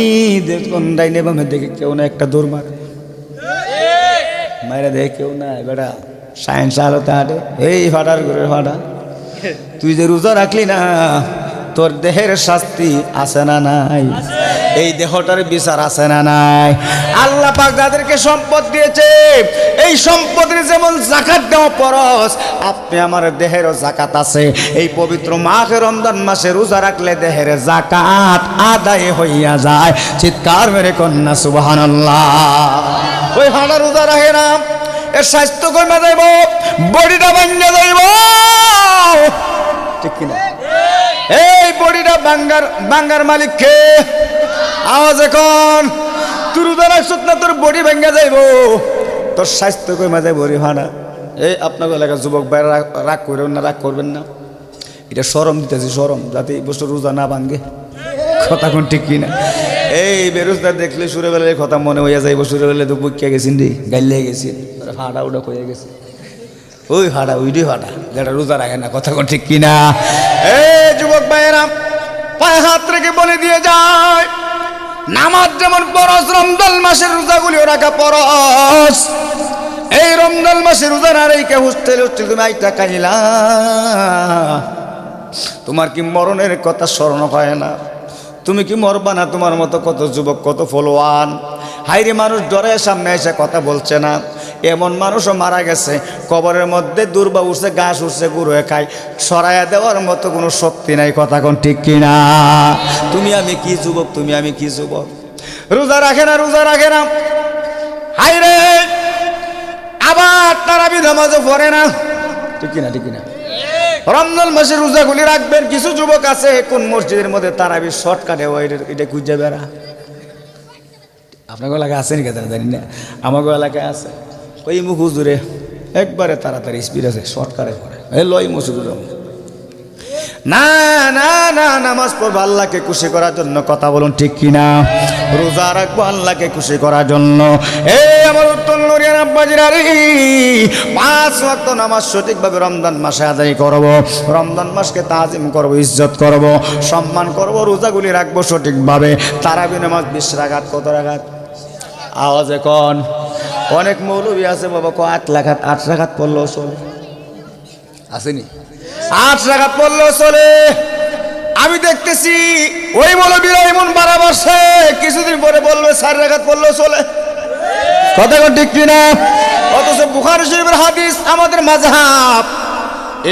দেখুন ডাইনে বামে দেখে কেউ না, একটা দৌড় মারে। মায়েরা দেখে কেউ নাই বেটা সায়েন্স আলোতে হাঁটে এই ফাটার করে ফাটা তুই যে রোজা রাখলি না তোর দেহের শাস্তি আছে না নাই এই দেহটার বিচার আছে না নাই আল্লাহ পাক যাদেরকে সম্পদ দিয়েছে এই সম্পদের যেমন যাকাত দেওয়া ফরজ আপনি আমার দেহেরও যাকাত আছে এই পবিত্র মাহে রমজান মাসে রোজা রাখলে দেহের যাকাত আদায় হইয়া যায় চিৎকার মেরে কন্যা সুবহানাল্লাহ ওই হাঁটা রোজা রাখে না এর স্বাস্থ্য কমে যাইব বডিটা ভাঙ্গা যাইব ঠিক কিনা এই বডিটা বাঙ্গার মালিক কে আওয়াজ এখন তুই রোজা রাখছত না তোর বডি ভাঙ্গা যাইব তোর স্বাস্থ্য কমে যাইব রে ভাড়া এই আপনার এলাকার যুবক ভাইরা রাগ করবেন না রাগ করবেন না এটা শরম দিতেছি শরম যাতে এই বছর রোজা না ভাঙ্গে কথা কোন ঠিক কিনা এই বেরোজগার দেখলে সুরে বেলায় কথা মনে হইয়া যাইব সুরে বেলায় তো বুকিয়া গেছেন রে গাইলে গেছি ফাটা উডা হয়ে গেছে ওই ফাটা ওইটাই ফাটা যেটা রোজা রাখে না কথা কোন ঠিক কিনা এই যুবক ভাইয়েরা পায়ে হাত রেখে বলে দিয়ে যায় নামাজ যেমন ফরজ রমজান মাসের রোজাগুলিও রাখা ফরজ এই রমজান মাসের রোজা না রেখে হোস্টেল তুমি আইটা খাইলা তোমার কি মরণের কথা স্মরণ হয় না তুমি কি মরবা না তোমার মতো কত যুবক কত ফলোয়ান হাইরে মানুষ ডরে সামনে এসে কথা বলছে না এমন মানুষও মারা গেছে কবরের মধ্যে দুর্বা উঠছে ঘাস উঠছে গুঁড়ো খায় সরাইয়া দেওয়ার মতো কোনো শক্তি নাই কথা কোন ঠিক কিনা তুমি আমি কি যুবক তুমি আমি কি যুবক রোজা রাখে না হাইরে আবার তারাবি নামাজও পড়ে না ঠিক কিনা রমজান মাসে রোজাগুলি রাখবেন কিছু যুবক আছে কোন মসজিদের মধ্যে তারাবি শর্টকাটে এটা খুঁজে বেড়া আপনার এলাকায় আছে নাকি জানি না আমাকে এলাকায় আছে ওই মুখ হুজুরে একবারে তাড়াতাড়ি স্পিড আছে শর্টকাটে পড়ে এই লয় মসজিদ না না না নামাজ পড়বো আল্লাহকে খুশি করার জন্য কথা বলুন ঠিক কিনা রোজা রাখবো আল্লাহকে খুশি করার জন্য এই আমার উত্তর নরিয়ার আব্বাজিরা রে 5 ওয়াক্ত নামাজ সঠিকভাবে রমজান মাসে আদায় করব রমজান মাসকে তাজিম করব ইজ্জত করব সম্মান করব রোজাগুলি রাখবো সঠিকভাবে তারাবি নামাজ 20 রাকাত কত রাকাত আওয়াজ এখন অনেক মৌলবী আছে বাবা 8 রাকাত পড়লেও চলে আসেনি 8 রাকাত পড়লেও চলে আমি দেখতেছি ওই মৌলবীরা এমন বাড়া বসে কিছুদিন পরে বলবে 4 রাকাত পড়লেও চলে কথা ঠিক কিনা অথচ বুখারী শরীফের হাদিস আমাদের মাযহাব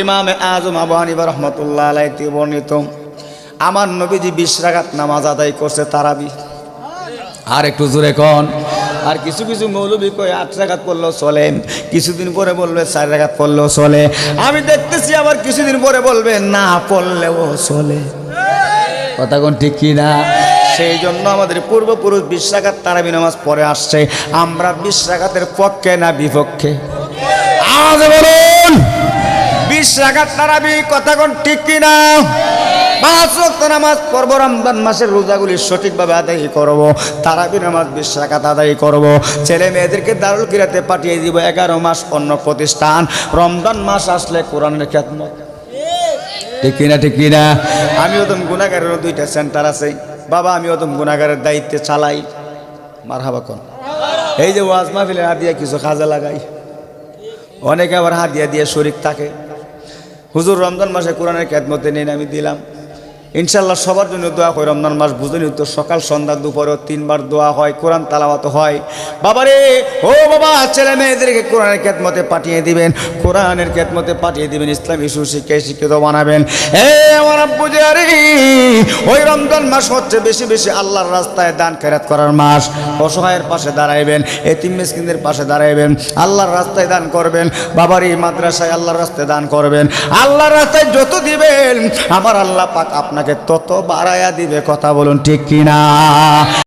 ইমামে আযম আবু হানিফা রাহমাতুল্লাহ আলাইহি বর্ণিত আমার নবীজি 20 রাকাত নামাজ আদায় করছে তারাবি আর একটু জোরে কোন আর কিছু কিছু মৌলবী কই 8 রাকাত পড়লেও চলে কিছুদিন পরে বলবে 4 রাকাত পড়লেও চলে আমি দেখতেছি আবার কিছুদিন পরে বলবে না পড়লেও চলে কথা কোন ঠিক কিনা সেই জন্য আমাদের পূর্বপুরুষ 20 রাকাত তারাবি নামাজ পড়ে আসছে আমরা 20 রাকাতের পক্ষে না বিপক্ষে আওয়াজ বলুন 20 রাকাত তারাবি কথা কোন ঠিক কিনা 5 ওয়াক্ত নামাজ পড়ব রমজান মাসের রোজাগুলি সঠিকভাবে আদায় করব তারাবি নামাজ 20 রাকাত আদায় করব ছেলে মেয়েদেরকে দারুল কিরাতে পাঠিয়ে দিব 11 মাস অন্য প্রতিষ্ঠান রমজান মাস আসলে কোরআনের খিদমত ঠিক কিনা আমিও তো গুনাহগারের 2টা সেন্টার আছে বাবা আমিও তো গুনাহগারের দায়িত্বে চালাই মারহাবা কোন এই যে ওয়াজ মাহফিলে হাদিয়া কিছু কাজে লাগাই অনেকে আবার হাদিয়া দিয়ে শরীক থাকে হুজুর রমজান মাসে কোরআনের খিদমতে নেন আমি দিলাম ইনশাআল্লাহ সবার জন্য দোয়া হয় রমজান মাস বুঝেনি তো সকাল সন্ধ্যা দুপুরে 3 বার দোয়া হয় কোরআন তেলাওয়াত হয় বাবারে ও বাবা ছেলে মেয়েদেরকে কোরআনের খিদমতে পাঠিয়ে দিবেন কোরআনের খিদমতে পাঠিয়ে দিবেন ইসলামী সুশিক্ষায় শিক্ষিত বানাবেন আমার আব্বুজি আরে ওই রমজান মাস হচ্ছে বেশি বেশি আল্লাহর রাস্তায় দান খেরাত করার মাস অসহায়ের পাশে দাঁড়াইবেন এতিম মিসকিনদের পাশে দাঁড়াইবেন আল্লাহর রাস্তায় দান করবেন বাবারে মাদ্রাসায় আল্লাহর রাস্তায় দান করবেন আল্লাহর রাস্তায় যত দিবেন আমার আল্লাহ পাক আপনাকে তত বাড়ায়া দিবে কথা বলুন ঠিক কিনা